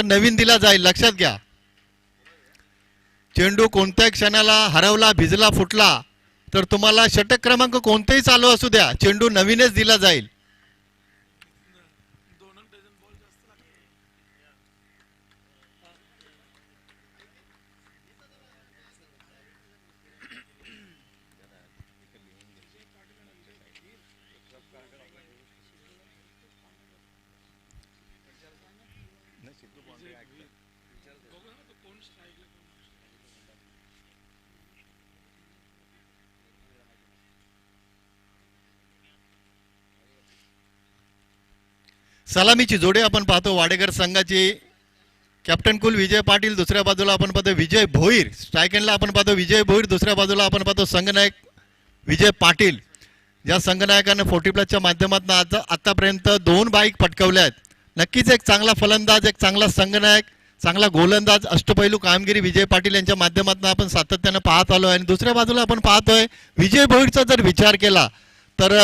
नवीन दिला जाईल, लक्षात घ्या. चेंडू कोणत्याही क्षणाला हरवला, भिजला, फुटला तर तुम्हाला षटक क्रमांक कोणतेही चालू असू द्या, चेंडू नवीनच दिला जाईल. सलामीची जोडी आपण पाहतो वाडेकर संघाची. कॅप्टन कुल विजय पाटील, दुसऱ्या बाजूला आपण पाहतो विजय भोईर. स्ट्राईक एंडला आपण पाहतो विजय भोईर, दुसऱ्या बाजूला आपण पाहतो संघनायक विजय पाटील. ज्या संघनायकाने 40+ माध्यमातून आतापर्यंत 2 बाईक पटकवल्या आहेत. नक्कीच एक चांगला फलंदाज, एक चांगला संघनायक, चांगला गोलंदाज, अष्टपैलू कामगिरी विजय पाटील यांच्या माध्यमातून आपण सातत्याने पाहत आलो. आणि दुसऱ्या बाजूला आपण पाहतोय विजय भोईरचा जर विचार केला तर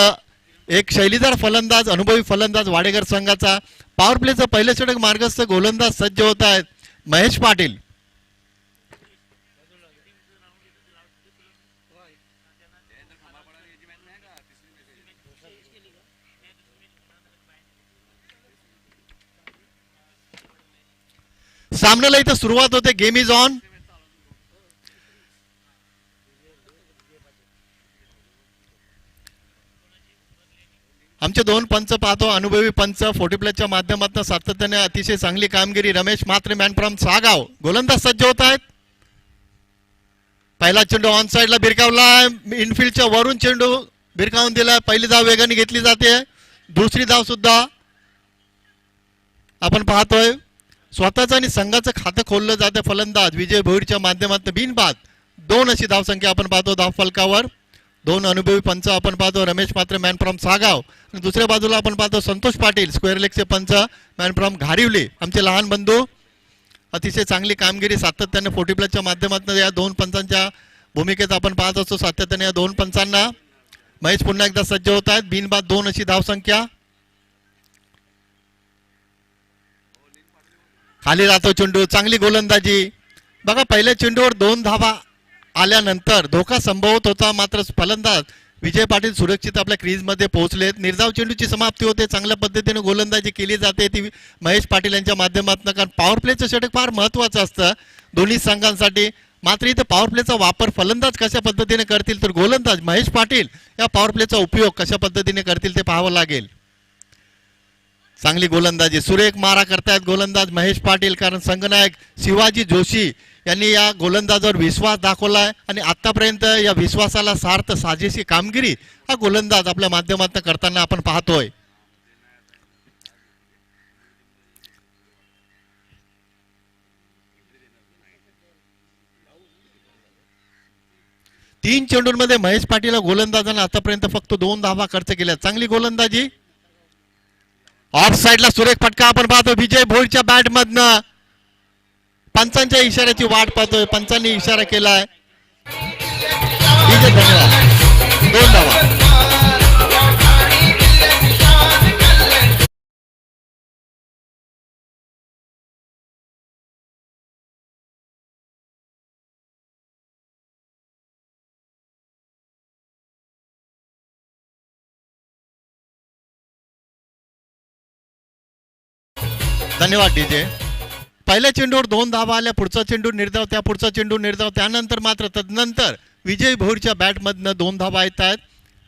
एक शैलीदार फलंदाज, अनुभवी फलंदाज वाडेकर संघाचा. पॉवर प्लेचं पहिलं षटक मार्गस्थ गोलंदाज सज्ज होत आहेत महेश पाटील. सामन्याला इथं सुरुवात होते. Game is on. आमचे 2 पंच पाहतो, अनुभवी पंच 40+ माध्यमातून सातत्याने अतिशय चांगली कामगिरी. रमेश म्हात्रे मॅन फ्रॉम सागाव, गोलंदाज सज्ज होत आहेत. पहिला चेंडू ऑन साइडला भिरकावला, इनफिल्डच्या वरून चेंडू भिरकावून दिला. पहिली धाव वेगाने घेतली जाते. दुसरी धाव सुद्धा आपण पाहतोय. स्वतःचं आणि संघाचं खातं खोललं जाते फलंदाज विजय भोईरच्या माध्यमातून. बिनबाद 2 अशी धावसंख्या आपण पाहतो धाव फलकावर. 2 अनुभवी पंच आपण पाहतो, रमेश म्हात्रे मॅन फ्रॉम सागाव. आणि दुसऱ्या बाजूला आपण पाहतो संतोष पाटील, स्क्वेअर लेगचे पंच, मॅन फ्रॉम घारिवली. आमचे लहान बंधू. अतिशय चांगली कामगिरी सातत्याने 40+ माध्यमातून या 2 पंचांच्या भूमिकेत आपण पाहत असतो. सातत्याने या 2 पंचांना. महेश पुन्हा एकदा सज्ज होत आहेत. बिनबाद 2 अशी धावसंख्या. खाली राहतो चेंडू, चांगली गोलंदाजी. बघा पहिल्या चेंडूवर 2 धावा आल्यानंतर धोका संभवत होता, मात्र फलंदाज विजय पाटील सुरक्षित आपल्या क्रीजमध्ये पोहोचलेत. निर्धाव चेंडूची समाप्ती होते. चांगल्या पद्धतीने गोलंदाजी केली जाते ती महेश पाटील यांच्या माध्यमातून. कारण पॉवर प्लेचं षटक फार महत्वाचं असतं दोन्ही संघांसाठी. मात्र इथं पॉवर प्लेचा वापर फलंदाज कशा पद्धतीने करतील तर गोलंदाज महेश पाटील या पॉवर प्लेचा उपयोग कशा पद्धतीने करतील ते पाहावं लागेल. चांगली गोलंदाजी, सुरेख मारा करतायत गोलंदाज महेश पाटील. कारण संघनायक शिवाजी जोशी यांनी या गोलंदाजावर विश्वास दाखवलाय आणि आतापर्यंत या विश्वासाला सार्थ साजेशी कामगिरी हा गोलंदाज आपल्या माध्यमातून करताना आपण पाहतोय. तीन चेंडूंमध्ये महेश पाटील गोलंदाजांना आतापर्यंत फक्त 2 धावा खर्च केल्या. चांगली गोलंदाजी. ऑफ साइडला सुरेख फटका आपण पाहतो विजय भोईरच्या बॅट मधनं. पंचांच्या इशाऱ्याची वाट पाहतोय. पंचांनी इशारा केलाय. धन्यवाद. 2 धावा. धन्यवाद डीजे. पहिल्या चेंडूवर 2 धावा आल्या. पुढचा चेंडू निर्धाव, त्या पुढचा चेंडू निर्धाव. त्यानंतर मात्र तदनंतर विजय भोईरच्या बॅटमधनं 2 धावा येत आहेत.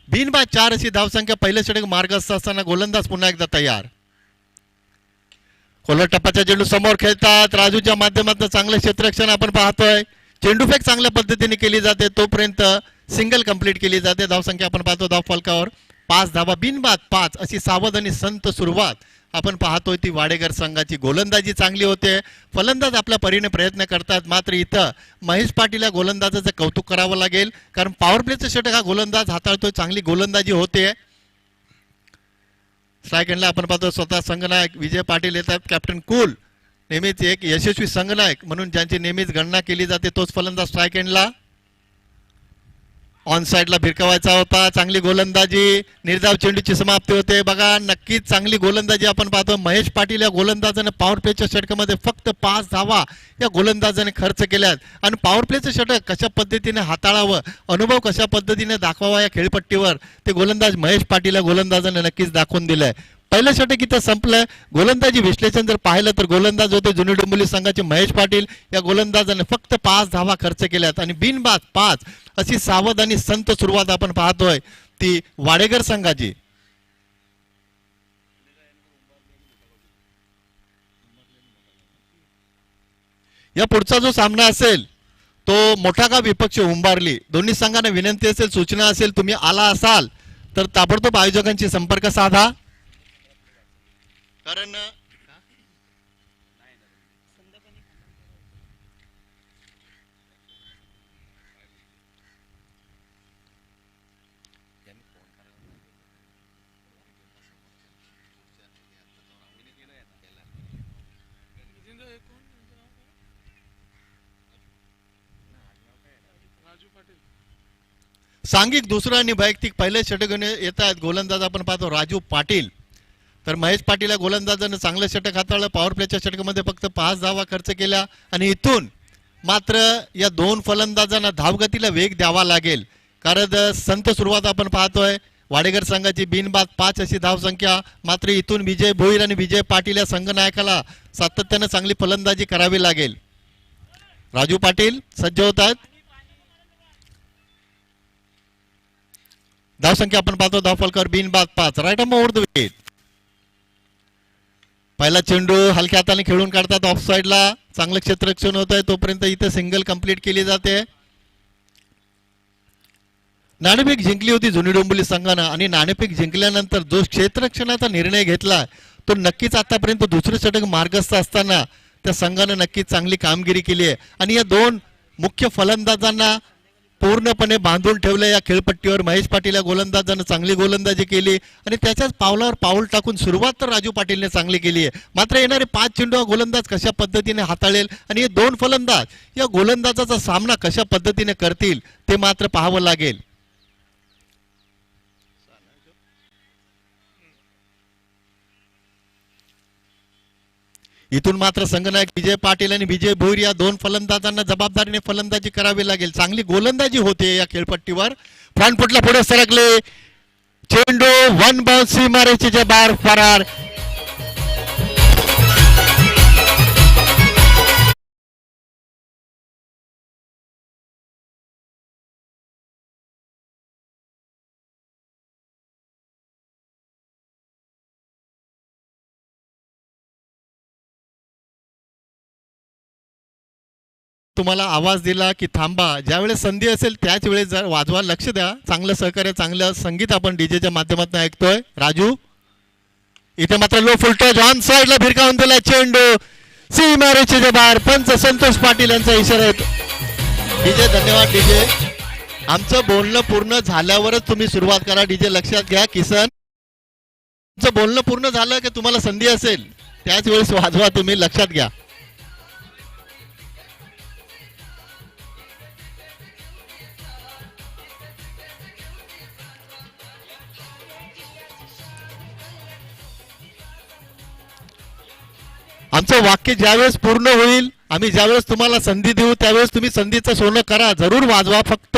बिनबाद 4 अशी धावसंख्या. पहिलं षटक मार्गस्थ असताना गोलंदाज पुन्हा एकदा तयार. खोलवर टप्प्याचा चेंडू समोर खेळतात. राजूच्या माध्यमातून चांगलं क्षेत्ररक्षण आपण पाहतोय. चेंडूफेक चांगल्या पद्धतीने केली जाते. तोपर्यंत सिंगल कंप्लीट केली जाते. धावसंख्या आपण पाहतो धाव फलकावर 5 धावा. बिनबाद 5 अशी सावध आणि संत सुरुवात आपण पाहतोय ती वाडेकर संघाची. गोलंदाजी चांगली होते. फलंदाज आपल्या परीने प्रयत्न करतात. मात्र इथं महेश पाटील या गोलंदाजाचं कौतुक करावं लागेल. कारण पॉवर प्लेचं षटक हा गोलंदाज हाताळतोय. चांगली गोलंदाजी होते. स्ट्राईक एंडला आपण पाहतो स्वतः संघनायक विजय पाटील येतात. कॅप्टन कुल नेहमीच एक यशस्वी संघनायक म्हणून ज्यांची नेहमीच गणना केली जाते तोच फलंदाज स्ट्राईक एंडला. ऑन साईडला भिरकवायचा होता. चांगली गोलंदाजी, निर्धाव चेंडूची समाप्ती होते. बघा नक्कीच चांगली गोलंदाजी आपण पाहतो. महेश पाटील या गोलंदाजाने पॉवर प्लेच्या षटकामध्ये फक्त 5 धावा या गोलंदाजाने खर्च केल्यात. आणि पॉवर प्लेचं षटक कशा पद्धतीने हाताळावं, अनुभव कशा पद्धतीने दाखवावा या खेळपट्टीवर ते गोलंदाज महेश पाटील या गोलंदाजाने नक्कीच दाखवून दिलंय. पहिलं षटक इथं संपलंय. गोलंदाजी विश्लेषण जर पाहिलं तर गोलंदाज होते जुनी डोंबिवली संघाचे महेश पाटील. या गोलंदाजाने फक्त 5 धावा खर्च केल्यात आणि बिनबाद 5 अशी सावध आणि संत सुरुवात आपण पाहतोय ती वाडेकर संघाची. या पुढचा जो सामना असेल तो मोठा का विपक्ष उंबारली. दोन्ही संघांना विनंती असेल, सूचना असेल, तुम्ही आला असाल तर ताबडतोब आयोजकांशी संपर्क साधा. कारण सांघिक दुसरं आणि वैयक्तिक पहिले षटक येत आहेत. गोलंदाज आपण पाहतो राजू पाटील. तर महेश पाटील या गोलंदाजानं चांगलं षटक हाताळलं. पॉवर प्लेच्या षटकामध्ये फक्त 5 धावा खर्च केल्या आणि इथून मात्र या दोन फलंदाजांना धावगतीला वेग द्यावा लागेल. कारण संत सुरुवात आपण पाहतोय. वाडेकर संघाची बिनबाद 5 अशी धावसंख्या. मात्र इथून विजय भोईर आणि विजय पाटील या संघनायकाला सातत्यानं चांगली फलंदाजी करावी लागेल. राजू पाटील सज्ज होत आहेत. धावसंख्या आपण पाहतो धावफलकावर बिनबाद 5. Right arm over the wicket. पहिला चेंडू हलक्या हाताने खेळून काढतात ऑफ साईडला. चांगलं क्षेत्ररक्षण होत आहे तोपर्यंत इथे सिंगल कंप्लीट केली जाते. नाणेफेक जिंकली होती जुनी डोंबिवली संघानं आणि नाणेफेक जिंकल्यानंतर जो क्षेत्ररक्षणाचा निर्णय घेतला तो नक्कीच आतापर्यंत दुसरं षटक मार्गस्थ असताना त्या संघानं नक्कीच चांगली कामगिरी केली आहे. आणि या दोन मुख्य फलंदाजांना पूर्णपणे बांधून ठेवलं या खेळपट्टीवर. महेश पाटील या गोलंदाजानं चांगली गोलंदाजी केली आणि त्याच्याच पावलावर पाऊल टाकून सुरुवात तर राजू पाटीलने चांगली केली आहे. मात्र येणारे 5 चेंडू गोलंदाज कशा पद्धतीने हाताळेल आणि हे दोन फलंदाज या गोलंदाजाचा सामना कशा पद्धतीने करतील ते मात्र पाहावं लागेल. इथून मात्र संघनायक विजय पाटील आणि विजय भोईर या दोन फलंदाजांना जबाबदारीने फलंदाजी करावी लागेल. चांगली गोलंदाजी होते या खेळपट्टीवर. फ्रंट फुटला पुढे सरकले. चेंडू 1 बाउन्स सीमारेषेच्या बाहेर फरार. तुम्हाला आवाज दिला की थांबा. ज्यावेळेस संधी असेल त्याच वेळेस जर वाजवा. लक्ष द्या. चांगलं सहकार्य, चांगलं संगीत आपण डीजेच्या माध्यमातून ऐकतोय. राजू इथे मात्र लो फुल टच ऑन साईडला भिरकावून दिला चेंडू सीमारेषेच्या बाहेर. पंच संतोष पाटील यांचा इशारा आहे. डीजे धन्यवाद. डीजे आमचं बोलणं पूर्ण झाल्यावरच तुम्ही सुरुवात करा. डीजे लक्षात घ्या. किसन तुमचं बोलणं पूर्ण झालं की तुम्हाला संधी असेल त्याच वेळेस वाजवा. तुम्ही लक्षात घ्या. आमचं वाक्य ज्यावेळेस पूर्ण होईल, आम्ही ज्यावेळेस तुम्हाला संधी देऊ त्यावेळेस तुम्ही संधीचं सोनं करा. जरूर वाजवा. फक्त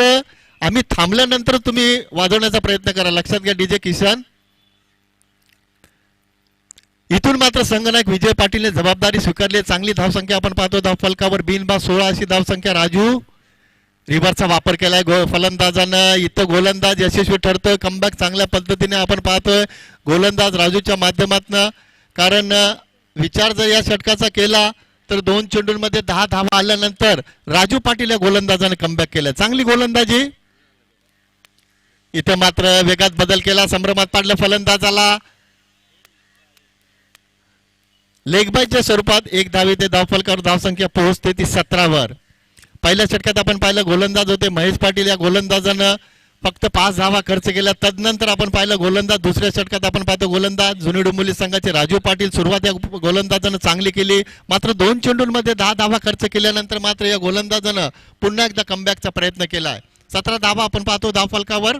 आम्ही थांबल्यानंतर तुम्ही वाजवण्याचा प्रयत्न करा. लक्षात घ्या. डीजे किशन इथून मात्र संघनायक विजय पाटीलने जबाबदारी स्वीकारली. चांगली धावसंख्या आपण पाहतो. धावफलकावर बिनबाद 16 अशी धावसंख्या. राजू रिव्हरचा वापर केलाय फलंदाजानं. इथं गोलंदाज यशस्वी ठरतोय. कमबॅक चांगल्या पद्धतीने आपण पाहतोय गोलंदाज राजूच्या माध्यमातून. कारण विचार जर या षटकाचा केला तर 2 चेंडूंमध्ये 10 धावा आल्यानंतर राजू पाटील या गोलंदाजाने कमबॅक केलं. चांगली गोलंदाजी. इथे मात्र वेगात बदल केला. संभ्रमात पाडलं फलंदाजाला. लेगबायच्या स्वरूपात 1 धावे ते धावफलकावर धावसंख्या पोहोचते ती 17 वर. पहिल्या षटकात आपण पाहिलं गोलंदाज होते महेश पाटील. या गोलंदाजानं फक्त 5 धावा खर्च केल्या. तदनंतर आपण पाहिलं गोलंदाज. दुसऱ्या षटकात आपण पाहतो गोलंदाज जुनी डोंबिवली संघाचे राजू पाटील. सुरुवात या गोलंदाजानं चांगली केली. मात्र 2 चेंडूंमध्ये 10 धावा खर्च केल्यानंतर मात्र या गोलंदाजानं पुन्हा एकदा कमबॅकचा प्रयत्न केलाय. 17 धावा आपण पाहतो धावफलकावर.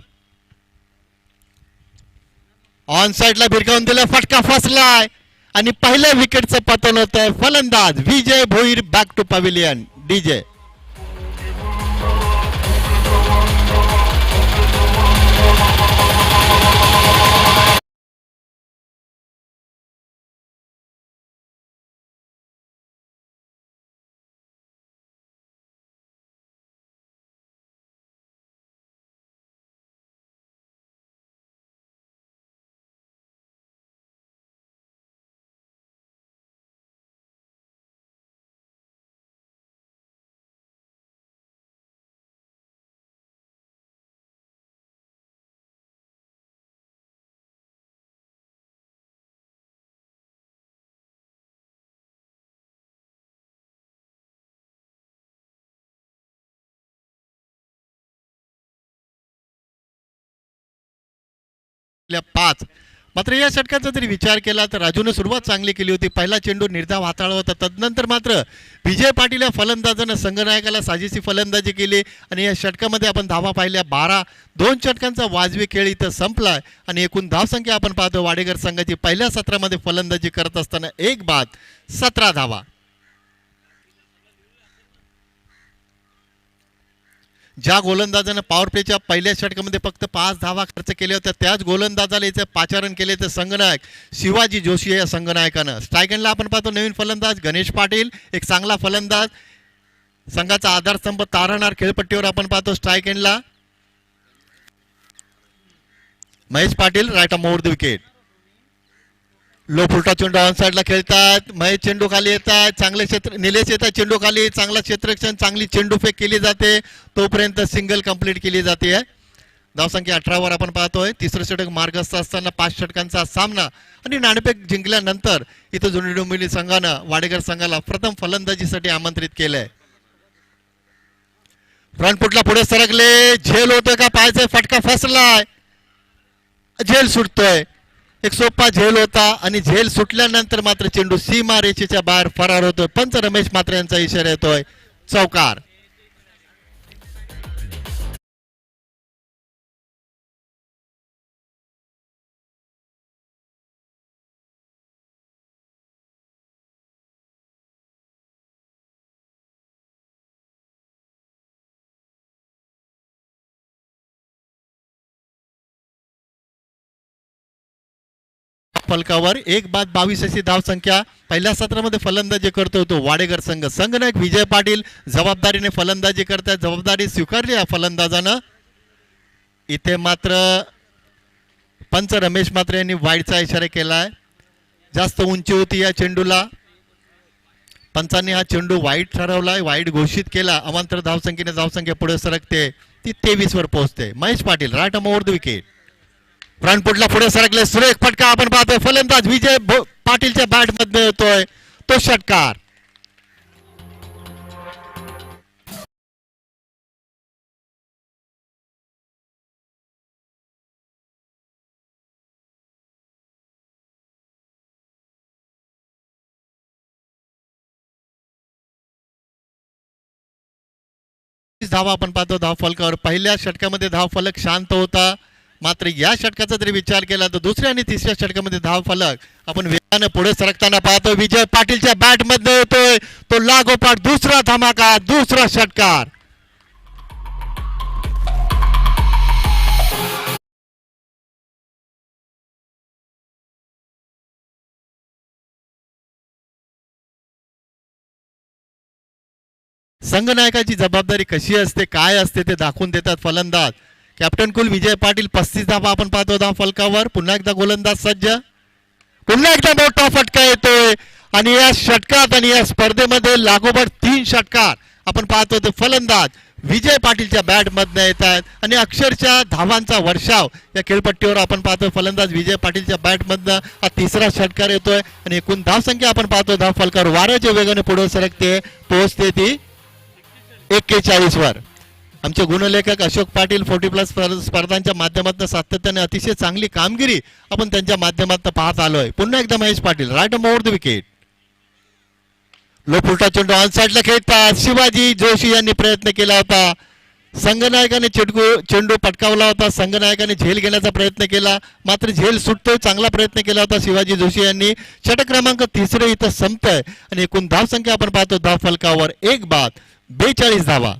ऑन साइडला भिरकावून दिलं, फटका फसलाय आणि पहिल्या विकेटचं पतन होत आहे. फलंदाज Vijay Bhoir back to pavilion. DJ पाच. मात्र या षटकाचा जरी विचार केला तर राजूने सुरुवात चांगली केली होती. पहिला चेंडू निर्धाव हाताळला होता. तदनंतर मात्र विजय पाटील या फलंदाजानं संघनायकाला साजेशी फलंदाजी केली आणि या षटकामध्ये आपण धावा पाहिल्या 12. 2 षटकांचा वाजवी खेळ इथं संपलाय आणि एकूण धावसंख्या आपण पाहतो वाडेकर संघाची पहिल्या सत्रामध्ये फलंदाजी करत असताना 1 बाद 17 धावा. ज्या गोलंदाजानं पॉवर प्लेच्या पहिल्या षटकामध्ये फक्त 5 धावा खर्च केल्या होत्या त्याच गोलंदाजाला इथे पाचारण केले ते संघनायक शिवाजी जोशी या संघनायकानं. स्ट्रायकरला आपण पाहतो नवीन फलंदाज गणेश पाटील, एक चांगला फलंदाज, संघाचा आधारस्तंभ तारणार खेळपट्टीवर आपण पाहतो. स्ट्रायकरला Mahesh Patil right off over the wicket. Low full toss चेंडू ऑन साइडला खेळतात. महेश चेंडू खाली येतात, चांगले क्षेत्र निलेश येतात चेंडू खाली, चांगला क्षेत्ररक्षण, चांगली चेंडू फेक केली जाते, तोपर्यंत सिंगल कंप्लीट केली जाते. धावसंख्या 18 वर आपण पाहतोय. तिसरं षटक मार्गस्थ असताना 5 षटकांचा सामना आणि नाणेफेक जिंकल्यानंतर इथं जुनी डोंबिवली संघानं वाडेकर संघाला प्रथम फलंदाजीसाठी आमंत्रित केलंय. फ्रंट फुटला पुढे सरकले, झेल होतोय का, पायाचा फटका फसलाय, झेल सुटतोय. एक सोपा झेल होता आणि झेल सुटल्यानंतर मात्र चेंडू सीमा रेषेच्या बाहेर फरार होतोय. पंच रमेश मात्र यांचा इशारा येतोय चौकार. फलकावर 1 बाद 22 अशी धावसंख्या पहिल्या सत्रामध्ये फलंदाजी करतो तो वाडेकर संघ. संघनायक विजय पाटील जबाबदारीने फलंदाजी करतात, जबाबदारी स्वीकारली या फलंदाजानं. इथे मात्र पंच रमेश मात्र यांनी वाईडचा इशारा केलाय. जास्त उंची होती या चेंडूला, पंचांनी हा चेंडू वाईड ठरवलाय, वाईड घोषित केला. अमांतर धावसंख्येने धावसंख्या पुढे सरकते, ती 23 वर पोहोचते. Mahesh Patil right on over the wicket. Front फुटला पुढे सरकले, सुरेख फटका आपण पाहतोय. फलंदाज विजय पाटीलच्या बॅट मध्ये येतोय तो षटकार. धावा आपण पाहतो धाव फलकावर. पहिल्या षटकामध्ये धाव फलक शांत होता, मात्र या षटकाचा जरी विचार केला तर दुसऱ्या आणि तिसऱ्या षटकामध्ये धाव फलक आपण वेगाने पुढे सरकताना पाहतो. विजय पाटीलच्या बॅट मध्ये येतोय तो लागोपाठ दुसरा धमाका, दुसरा षटकार. संघनायकाची जबाबदारी कशी असते, काय असते ते दाखवून देतात फलंदाज. कॅप्टन कुल विजय पाटील 35 धावा आपण पाहतो धाव फलकावर. पुन्हा एकदा गोलंदाज सज्ज, पुन्हा एकदा मोठा फटका येतोय आणि या षटकात आणि या स्पर्धेमध्ये लागोपाठ 3 षटकार आपण पाहतो. ते फलंदाज विजय पाटीलच्या बॅट मधनं येत आहेत आणि अक्षरशः धावांचा वर्षाव या खेळपट्टीवर आपण पाहतो. फलंदाज विजय पाटीलच्या बॅट मधनं हा तिसरा षटकार येतोय आणि एकूण धावसंख्या आपण पाहतो धाव फलकावर वाऱ्याच्या वेगाने पुढे सरकते, पोहोचते ती 41 वर. आमचे गुणलेखक अशोक पाटील 40+ स्पर्धांच्या माध्यमातून सातत्याने अतिशय चांगली कामगिरी आपण त्यांच्या माध्यमातून पाहत आलोय. पुन्हा एकदा Mahesh Patil right on over the wicket. Low full toss चेंडू ऑन साइडला खेळतात. शिवाजी जोशी यांनी प्रयत्न केला होता, संघनायकाने चेंडू पटकावला होता. संघनायकाने झेल घेण्याचा प्रयत्न केला, मात्र झेल सुटतोय. चांगला प्रयत्न केला होता शिवाजी जोशी यांनी. षटक क्रमांक 3 इथं संपतंय आणि एकूण धावसंख्या आपण पाहतो धाव फलकावर 1 बाद 42 धावा.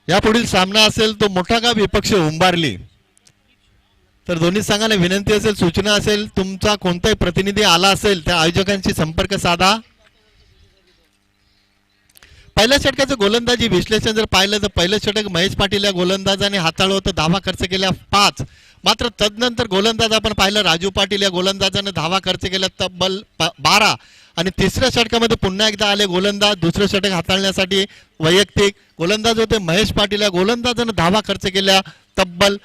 यापुढील सामना असेल तो मोठा गाव विपक्ष उंबारली. तर दोन्ही संघाला विनंती असेल, सूचना असेल, तुमचा कोणताही प्रतिनिधी आला असेल त्या आयोजकांशी संपर्क साधा. पहिल्या षटकाचं गोलंदाजी विश्लेषण जर पाहिलं तर पहिलं षटक महेश पाटील या गोलंदाजाने हाताळलं होतं. धावा खर्च केल्या 5. मात्र तदनंतर गोलंदाज आपण पाहिलं राजू पाटील या गोलंदाजाने धावा खर्च केल्या तब्बल 12. आणि तिसऱ्या षटकामध्ये पुन्हा एकदा आले गोलंदाज दुसरं षटक हाताळण्यासाठी. वैयक्तिक गोलंदाज होते महेश पाटील या गोलंदाजाने धावा खर्च केल्या तब्बल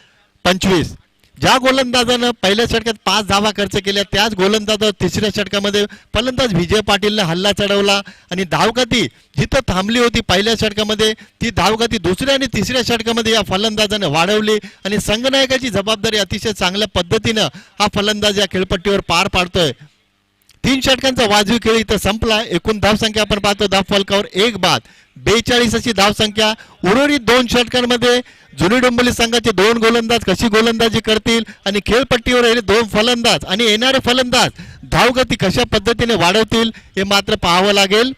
25. ज्या गोलंदाजानं पहिल्या षटकात 5 धावा खर्च केल्या त्याच गोलंदाजावर तिसऱ्या षटकामध्ये फलंदाज विजय पाटीलने हल्ला चढवला आणि धावगती जिथं थांबली होती पहिल्या षटकामध्ये ती धावगती दुसऱ्या आणि तिसऱ्या षटकामध्ये या फलंदाजाने वाढवली आणि संघनायकाची जबाबदारी अतिशय चांगल्या पद्धतीनं हा फलंदाज या खेळपट्टीवर पार पाडतोय. 3 षटकांचा वाजवी खेळ इथं संपला. एकूण धावसंख्या आपण पाहतो धाव फलकावर 1 बाद 42 अशी धावसंख्या. उर्वरित 2 षटकांमध्ये जुनी डोंबिवली संघाचे 2 गोलंदाज कशी गोलंदाजी करतील आणि खेळपट्टीवर येणारे 2 फलंदाज आणि येणारे फलंदाज धावगती कशा पद्धतीने वाढवतील हे मात्र पाहावं लागेल.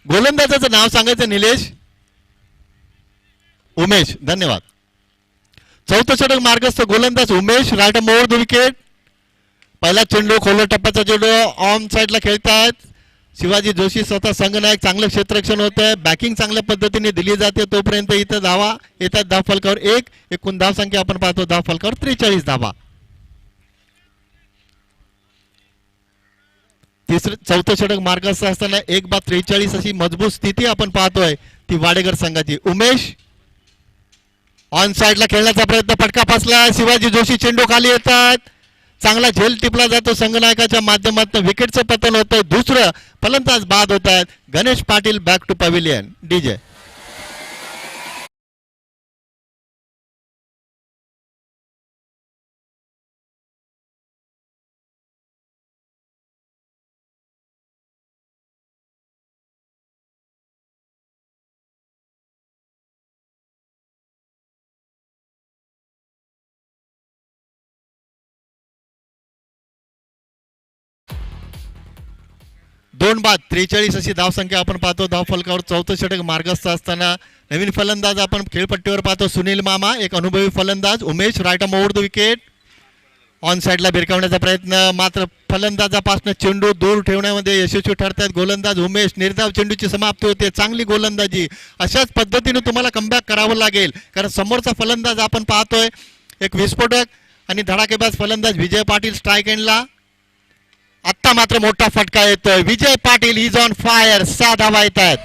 गोलंदाजाचं नाव सांगायचं निलेश उमेश. धन्यवाद. चौथं षटक मार्गस्थ गोलंदाज Umesh. Right more the wicket. पहिला चेंडू खोल टप्प्याचा चेंडू ऑन साईडला खेळतायत शिवाजी जोशी स्वतः संघनायक. चांगलं क्षेत्ररक्षण होत आहे. बॅकिंग चांगल्या पद्धतीने दिली जाते तोपर्यंत इथं धावा येतात धाव फलकावर 1. एकूण धाव संख्या आपण पाहतो धाव फलकावर 43 धावा. चौथं षटक मार्गस्थ असताना 1 बाद 43 अशी मजबूत स्थिती आपण पाहतोय ती वाडेकर संघाची. उमेश ऑन साईडला खेळण्याचा प्रयत्न फटका फसला. शिवाजी जोशी चेंडू खाली येतात. चांगला झेल टिपला जातो संघनायकाच्या माध्यमातून. विकेटचं पतन होतंय. दुसरं फलंदाज बाद होत आहेत. Ganesh Patil back to pavilion. DJ दोन बाद 43 अशी धावसंख्या आपण पाहतो धाव फलकावर. चौथं षटक मार्गस्थ असताना नवीन फलंदाज आपण खेळपट्टीवर पाहतो सुनील मामा. एक अनुभवी फलंदाज Umesh. Right over the wicket. On साईडला भिरकावण्याचा प्रयत्न मात्र फलंदाजापासून चेंडू दूर ठेवण्यामध्ये यशस्वी ठरतात गोलंदाज उमेश. निर्धाव चेंडूची समाप्ती होते. चांगली गोलंदाजी. अशाच पद्धतीने तुम्हाला कमबॅक करावं लागेल कारण समोरचा फलंदाज आपण पाहतोय एक विस्फोटक आणि धडाकेबाज फलंदाज विजय पाटील स्ट्राईक एंडला. आत्ता मात्र मोठा फटका येतोय. Vijay Patil is on fire. 6 धावा येत आहेत.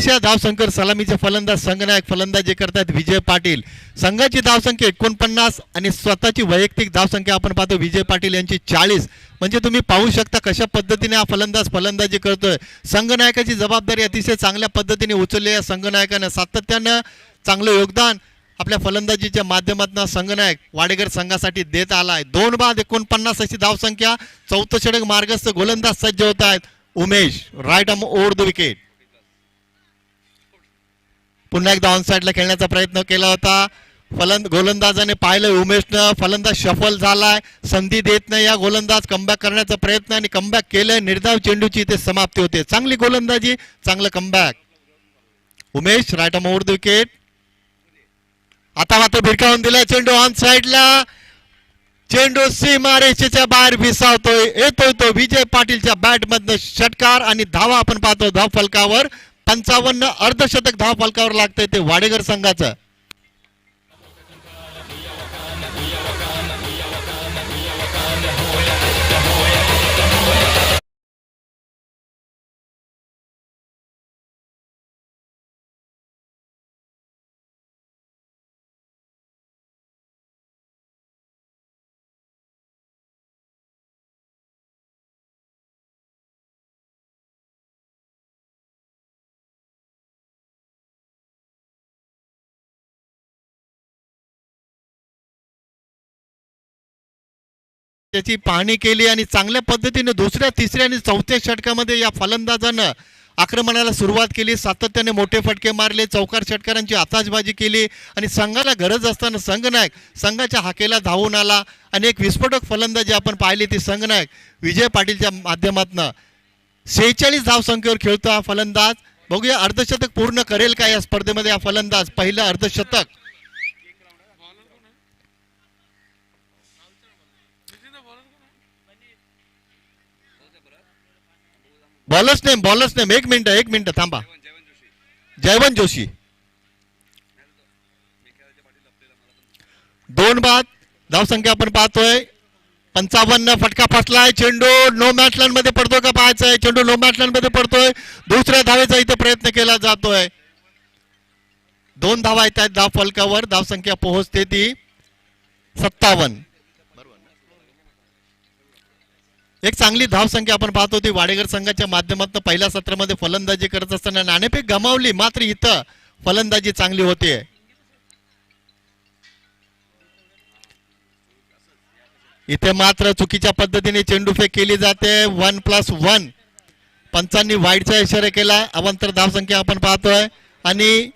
या धावसंख्येवर सलामीचे फलंदाज संघनायक फलंदाजी करतात विजय पाटील. संघाची धावसंख्या 49 आणि स्वतःची वैयक्तिक धावसंख्या आपण पाहतो विजय पाटील यांची 40. म्हणजे तुम्ही पाहू शकता कशा पद्धतीने हा फलंदाज फलंदाजी करतोय. संघनायकाची जबाबदारी अतिशय चांगल्या पद्धतीने उचलली आहे संघनायकानं. सातत्यानं चांगलं योगदान आपल्या फलंदाजीच्या माध्यमातून संघनायक वाडेकर संघासाठी देत आलाय. 2 बाद 49 अशी धावसंख्या. चौथं षटक मार्गस्थ गोलंदाज सज्ज होत आहेत. Umesh right arm over the wicket. पुन्हा एकदा ऑन साईडला खेळण्याचा प्रयत्न केला होता. गोलंदाजाने पाहिलं उमेशनं. फलंदाज सफल झालाय. संधी देत नाही या गोलंदाज. कमबॅक करण्याचा प्रयत्न आणि कमबॅक केलंय. निर्धाव चेंडूची इथे समाप्ती होते. चांगली गोलंदाजी, चांगलं comeback. Umesh right arm over the wicket. आता मात्र भिरकावून दिलाय चेंडू ऑन साईडला. चेंडू सीमारेषेच्या बाहेर भिसावतोय. येतोय तो विजय पाटीलच्या बॅट मधनं षटकार आणि धावा आपण पाहतो धाव फलकावर. 55 अर्धशतक धाव फलकावर लागतंय ते वाडेकर संघाचं. त्याची पाहणी केली आणि चांगल्या पद्धतीने दुसऱ्या तिसऱ्या आणि चौथ्या षटकामध्ये या फलंदाजानं आक्रमणाला सुरुवात केली. सातत्याने मोठे फटके मारले. चौकार षटकारांची आताशबाजी केली आणि संघाला गरज असताना संघनायक संघाच्या हाकेला धावून आला. आणि एक विस्फोटक फलंदाजी आपण पाहिली ती संघनायक विजय पाटीलच्या माध्यमातून. 46 धावसंख्येवर खेळतो हा फलंदाज. बघूया अर्धशतक पूर्ण करेल का या स्पर्धेमध्ये हा फलंदाज. पहिलं अर्धशतक. बॉलर्स नेम एक मिनिट थांबा. जयवंत जोशी. 2 बाद धावसंख्या आपण पाहतोय. 55 फटका फसलाय. चेंडू नो मॅचलँड मध्ये पडतोय का पाहायचंय. चेंडू नो मॅचलँड मध्ये पडतोय. दुसऱ्या धावेचा इथे प्रयत्न केला जातोय. 2 धावा येत आहेत धाव फलकावर. धावसंख्या पोहोचते ती 57. एक चांगली धावसंख्या आपण पाहतो ती वाडेकर संघाच्या माध्यमातून पहिल्या सत्रामध्ये फलंदाजी करत असताना नाणेफेक गमावली. मात्र इथं फलंदाजी चांगली होते. इथे मात्र चुकीच्या पद्धतीने चेंडूफेक केली जाते. 1+1. पंचांनी वाईडचा इशारा केला. अवांतर धावसंख्या आपण पाहतोय आणि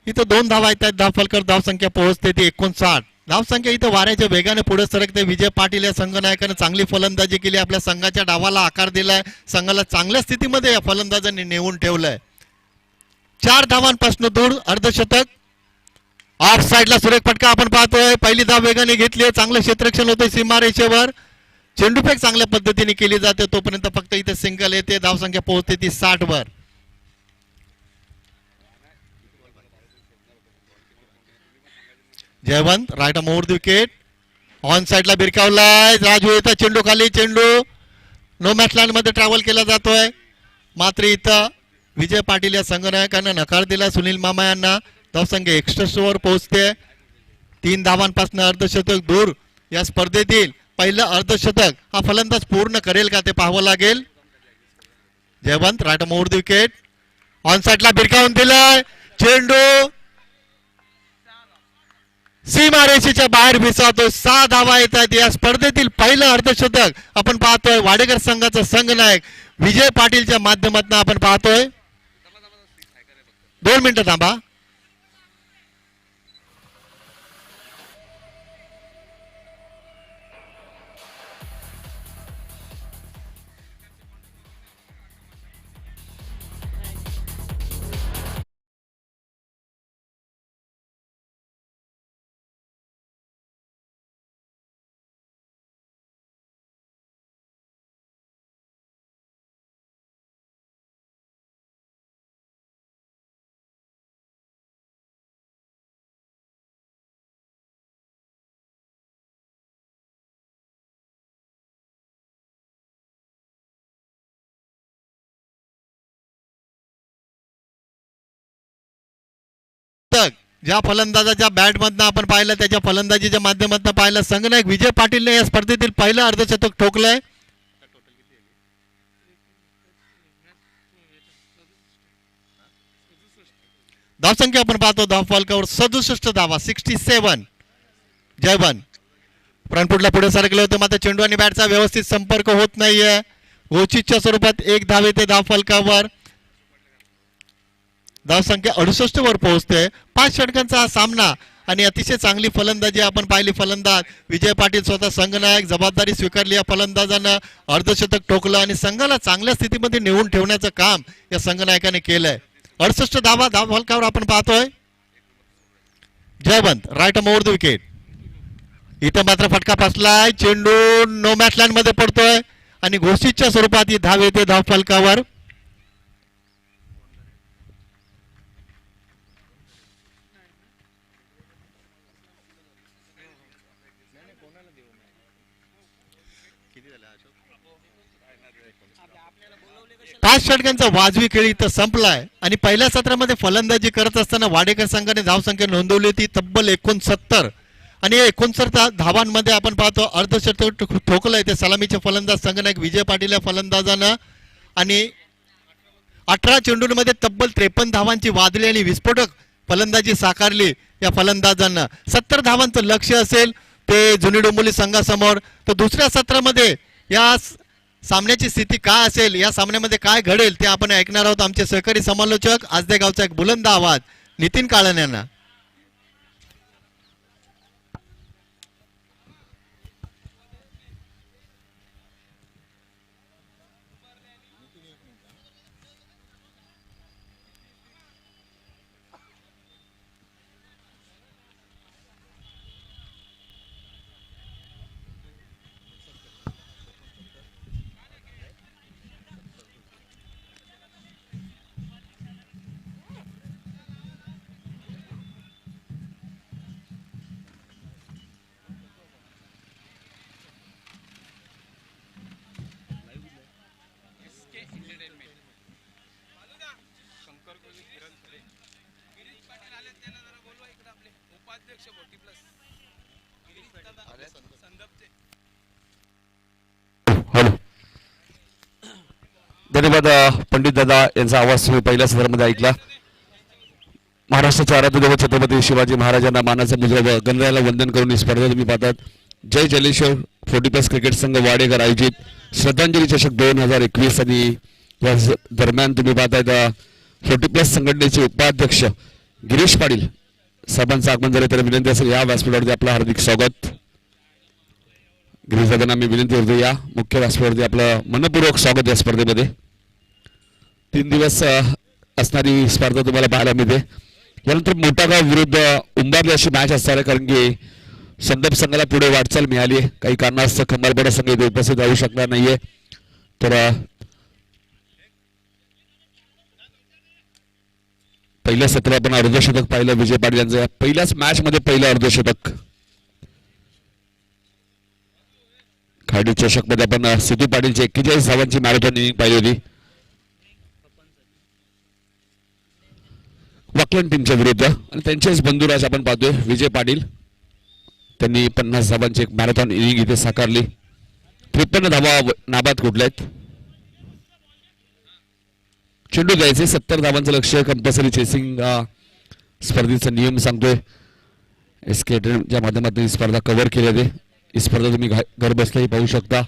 इथं 2 धावा येत आहेत धाव फलकावर. धावसंख्या पोहोचते ती 59. धावसंख्या इथं वाऱ्याच्या वेगाने पुढे सरकते. विजय पाटील या संघनायकाने चांगली फलंदाजी केली. आपल्या संघाच्या डावाला आकार दिलाय. संघाला चांगल्या स्थितीमध्ये या फलंदाजांनी नेऊन ठेवलंय. 4 धावांपासून दूर अर्धशतक. ऑफ साईडला सुरेख फटका आपण पाहतोय. पहिली धाव वेगाने घेतली. चांगलं क्षेत्ररक्षण होतंय सीमारेषेवर. चेंडूफेक चांगल्या पद्धतीने केली जाते. तोपर्यंत फक्त इथे सिंगल येते. धावसंख्या पोहोचते ती 60 वर. Jaywant right arm over the wicket. On साईडला भिरकावलाय. राजू येतात चेंडू खाली. चेंडू नो मॅचलँड मध्ये ट्रॅव्हल केला जातोय. मात्र इथं विजय पाटील या संघनायकांना नकार दिला सुनील मामा यांना. धावसंख्या 61 वर पोहोचते. 3 धावांपासून अर्धशतक दूर. या स्पर्धेतील पहिलं अर्धशतक हा फलंदाज पूर्ण करेल का ते पाहावं लागेल. Jaywant right arm over the wicket. On साईडला भिरकावून दिलाय. चेंडू सीमारेषेच्या बाहेर भिसावतोय. 6 धावा येतात. या स्पर्धेतील पहिलं अर्धशतक आपण पाहतोय वाडेकर संघाचा संघनायक विजय पाटीलच्या माध्यमातून आपण पाहतोय. 2 मिनिटं थांबा. ज्या फलंदाजाच्या बॅट मधनं आपण पाहिलं त्याच्या फलंदाजीच्या माध्यमातून पाहिलं संघनायक विजय पाटीलने या स्पर्धेतील पहिलं अर्धशतक ठोकलंय. धावसंख्या आपण पाहतो धाव फलकावर 67 धावा 67. जयवन फ्रंटफुटला पुढे सरकले होते मात्र चेंडू आणि बॅटचा व्यवस्थित संपर्क होत नाहीये. गोचितच्या स्वरूपात एक धाव येते धाव फलकावर. धावसंख्या 68 वर पोहोचते. 5 षटकांचा हा सामना आणि अतिशय चांगली फलंदाजी आपण पाहिली. फलंदाज विजय पाटील स्वतः संघनायक जबाबदारी स्वीकारली. या फलंदाजानं अर्धशतक ठोकलं आणि संघाला चांगल्या स्थितीमध्ये नेऊन ठेवण्याचं काम या संघनायकाने केलंय. 68 धावा धाव फलकावर आपण पाहतोय. Jaywant right over the wicket. इथं मात्र फटका फसलाय. चेंडू नो मॅच लाईन मध्ये पडतोय आणि घोषितच्या स्वरूपात ही धाव येते धाव फलकावर. पाच षटकांचा वाजवी खेळ इथं संपलाय आणि पहिल्या सत्रामध्ये फलंदाजी करत असताना वाडेकर संघाने धावसंख्या नोंदवली होती तब्बल 69 आणि 69 धावांमध्ये आपण पाहतो अर्धशतक ठोकलंय ते सलामीचे फलंदाज संघनायक विजय पाटील या फलंदाजानं आणि 18 चेंडूंमध्ये तब्बल 53 धावांची वादळी आणि विस्फोटक फलंदाजी साकारली या फलंदाजांना. 70 धावांचं लक्ष्य असेल ते जुनी डोंबिवली संघासमोर. तर दुसऱ्या सत्रामध्ये या सामन्याची स्थिती काय असेल या सामन्यामध्ये काय घडेल ते आपण ऐकणार आहोत. आमचे सहकारी समालोचक आजदे गावचा एक बुलंद आवाज नितीन काळन यांना. धन्यवाद पंडित दादा यांचा आवाज तुम्ही पहिल्या सदरामध्ये ऐकला. महाराष्ट्राच्या आराध्य दैवत छत्रपती शिवाजी महाराजांना मानाचा मुजरा गणरायाला वंदन करून ही स्पर्धा तुम्ही पाहतात. जय जलेश्वर 40+ क्रिकेट संघ वाडेकर आयोजित श्रद्धांजली चषक 2021 आणि या दरम्यान तुम्ही पाहताय 40+ संघटनेचे उपाध्यक्ष गिरीश पाटील साहेबांचं आगमन झाले तर विनंती असेल या व्यासपीठावरती आपलं हार्दिक स्वागत. गिरीश दादांना मी विनंती करतो या मुख्य व्यासपीठावरती आपलं मनपूर्वक स्वागत. या स्पर्धेमध्ये 3 दिवस असणारी स्पर्धा तुम्हाला पाहायला मिळते. यानंतर मोठागाव विरुद्ध उंबारली अशी मॅच असणार आहे कारण की संदर्भ संघाला पुढे वाटचाल मिळाली आहे. काही कारणास्तव खंबालपाडा संघ इथे उपस्थित राहू शकणार नाहीये. तर पहिल्या सत्रात आपण अर्धशतक पाहिलं विजय पाटील यांचं. पहिल्याच मॅच मध्ये पहिलं अर्धशतक. खाडी चषक मध्ये आपण सिद्धू पाटीलची 41 धावांची मॅरेथॉन इनिंग पाहिली होती वॉकलँड टीमच्या विरुद्ध आणि त्यांचेच बंधुराज आपण पाहतोय विजय पाटील. त्यांनी 50 धावांची एक मॅरेथॉन इनिंग इथे साकारली. 53 धावा नाबाद कुठल्यात. चेंडू द्यायचे 70 धावांचं लक्ष्य कंपल्सरी चेसिंग स्पर्धेचा नियम सांगतोय. एसकेच्या माध्यमातून ही स्पर्धा कव्हर केली जाते. ही स्पर्धा तुम्ही घर बसल्याही पाहू शकता.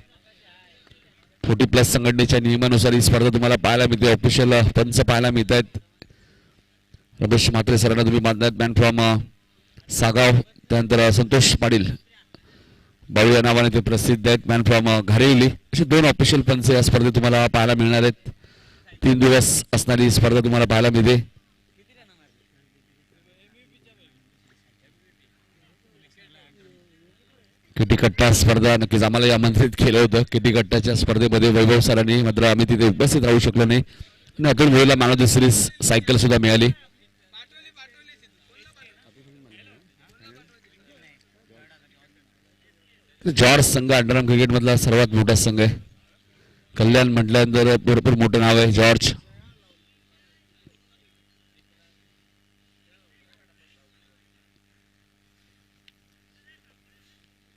40+ संघटनेच्या नियमानुसार ही स्पर्धा तुम्हाला पाहायला मिळते. ऑफिशियल पंच पाहायला मिळत आहेत. रमेश म्हात्रे सरांना तुम्ही बांधतायत मॅन फ्रॉम सागाव. त्यानंतर संतोष पाटील बाळू या नावाने ते प्रसिद्ध आहेत मॅन फ्रॉम घारेली. असे 2 ऑफिशियल पंच या स्पर्धेत तुम्हाला पाहायला मिळणार आहेत. 3 दिवस असणारी स्पर्धा तुम्हाला पाहायला मिळते. किटी कट्टा स्पर्धा नक्कीच आम्हाला आमंत्रित केलं होतं. किटी कट्टाच्या स्पर्धेमध्ये वैभव सरांनी मात्र आम्ही तिथे उपस्थित राहू शकलो नाही आणि अतुल भोईला man of the series cycle सुद्धा मिळाली. जॉर्ज संघ अंडरआर्म क्रिकेट मधला सर्वात मोठा संघ आहे. कल्याण म्हटल्यानंतर भरपूर मोठं नाव आहे जॉर्ज.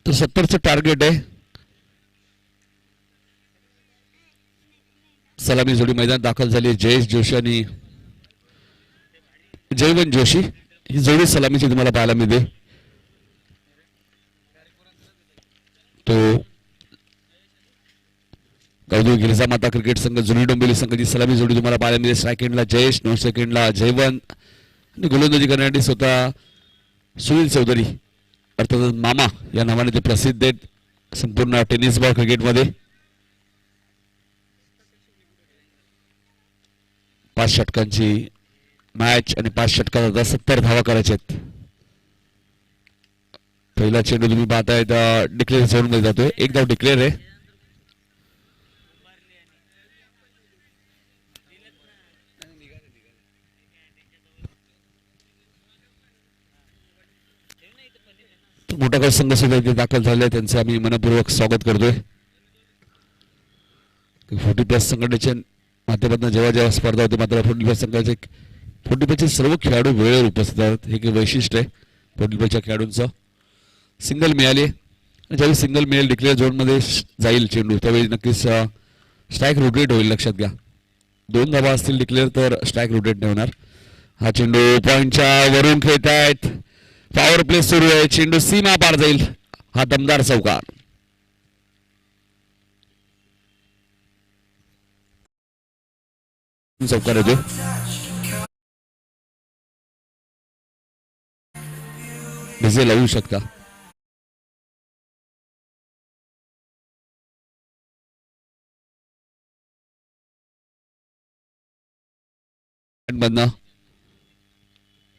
तर 70चं टार्गेट आहे. सलामी जोडी मैदान दाखल झाली. जयेश जोशी आणि जयवंत जोशी ही जोडी सलामीची तुम्हाला पाहायला मिळते. तो गौदू गिरजा माता क्रिकेट संघ जुनी डोंबिवली संघाची सलामी जोडी तुम्हाला पाहायला मिळते. सेकंडला जयेश, 9 सेकंडला जयवंत आणि गोलंदाजी करण्यासाठी स्वतः सुनील चौधरी अर्थात मामा या नावाने ते प्रसिद्ध आहेत संपूर्ण टेनिस बॉल क्रिकेटमध्ये. 5 षटकांची मॅच आणि 5 षटकात आता 70 धावा करायच्या आहेत. पहिला चेंडू तुम्ही पाहताय डिक्लेअर झोन मध्ये जातोय. एक धाव डिक्लेअर आहे. मोठाकर संघ सुद्धा इथे दाखल झाले, त्यांचे आम्ही मनपूर्वक स्वागत करतोय. 40+ संघटनेच्या माध्यमातून जेव्हा जेव्हा स्पर्धा होते मात्र 40+ संघाचे 40+चे सर्व खेळाडू वेळेवर उपस्थित आहेत. हे एक वैशिष्ट्य आहे 40+च्या खेळाडूंचं. सिंगल मिळाली, ज्यावेळी सिंगल मिळेल डिक्लेअर झोनमध्ये जाईल चेंडू त्यावेळी नक्कीच स्ट्राईक रोटेट होईल. लक्षात घ्या 2 धावा असतील डिक्लेअर तर स्ट्राईक रोटेट नाही होणार. हा चेंडू पॉइंटच्या वरून खेळतायत. पॉवर प्ले सुरू आहे. चेंडू सीमा पार जाईल. हा दमदार चौकार. चौकार येतो. भिजे लावू शकता.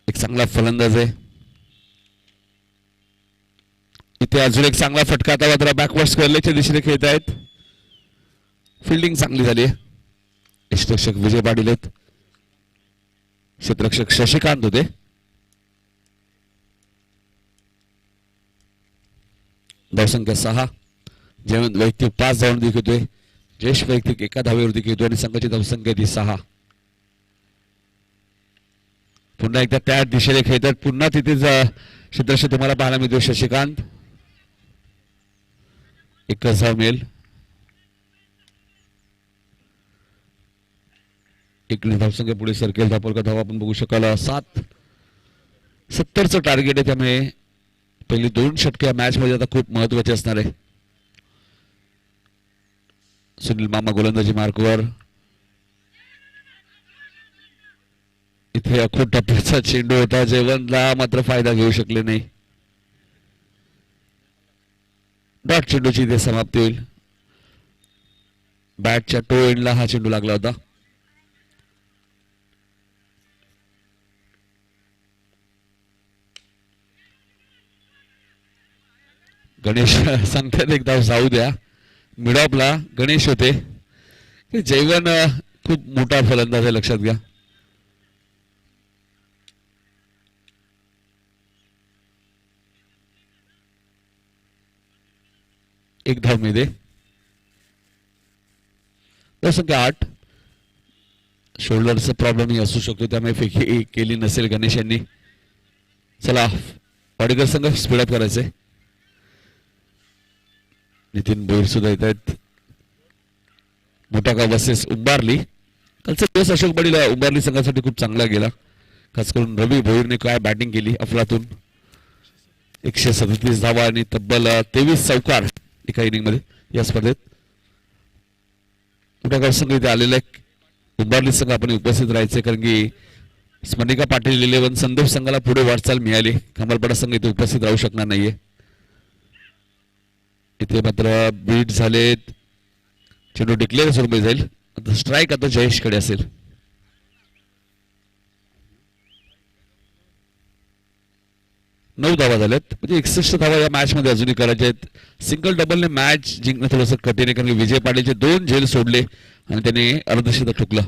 एक चांगला फलंदाज आहे इथे. अजून एक चांगला फटका आता मात्र बॅकवर्ड स्क्वेअरच्या दिशेने खेळत आहेत. फिल्डिंग चांगली झाली आहे. यष्टरक्षक विजय पाटील आहेत. क्षेत्ररक्षक शशिकांत होते. धावसंख्या 6. जयवंत वैयक्तिक 5 धावांवरती खेळतोय. जयेश वैयक्तिक 1 धावेवरती खेळतोय आणि संघाची धावसंख्या ती 6. पुन्हा एकदा त्या दिशेने खेळतात. पुन्हा तिथेच क्षेत्ररक्षक तुम्हाला पाहायला मिळतो शशिकांत. 1 धाव मिळेल. एक धावसंख्या पुढे सरकेल. धापल धाव आपण बघू शकाल 7. 70चं टार्गेट आहे. त्यामुळे पहिली 2 षटके या मॅच मध्ये आता खूप महत्वाचे असणार आहे. सुनील मामा गोलंदाजी मार्कवर. इथे अखोट टप्प्याचा चेंडू होता. जयवंतला मात्र फायदा घेऊ शकले नाही. डॉट चेंडूची इथे समाप्ती होईल. बॅटच्या टो एंडला हा चेंडू लागला होता. गणेश सांगतात एक धाव जाऊ द्या. मिडॉपला गणेश होते. जयवंत खूप मोठा फलंदाज आहे लक्षात घ्या. एक धाव मिळते. धावसंख्या 8. शोल्डरचा प्रॉब्लेम असू शकतो त्यामुळे फेकी केली नसेल गणेश यांनी. चला वाडेकर संघ स्पीडअप करायचंय. नितीन भोईर सुद्धा येत आहेत. मोठा गाव वर्सेस उंबारली. कालचा दिवस अशोक पाटील उंबारली संघासाठी खूप चांगला गेला. खास करून रवी भोईरने काय बॅटिंग केली अफलातून. 137 धावा आणि तब्बल 23 चौकार एका इनिंग मध्ये या स्पर्धेत. मोठा गाव संघ इथे आलेला आहे. उंबारली संघ आपण उपस्थित राहायचे कारण की स्मरणिका पाटील 11 संदोप संघाला पुढे वाटचाल मिळाली. कमलपाडा संघ इथे उपस्थित राहू शकणार नाहीये. इथे मात्र बीट झालेत. चेंडू डिक्लेअर स्वरूपात जाईल. आता स्ट्राईक आता जयेशकडे असेल. नऊ धावा झाल्यात म्हणजे 61 धावा या मॅच मध्ये अजूनही करायचे आहेत. सिंगल डबलने मॅच जिंकणं थोडंसं कठीण आहे कारण की विजय पाटीलचे 2 झेल सोडले आणि त्याने अर्धशतक ठोकलं.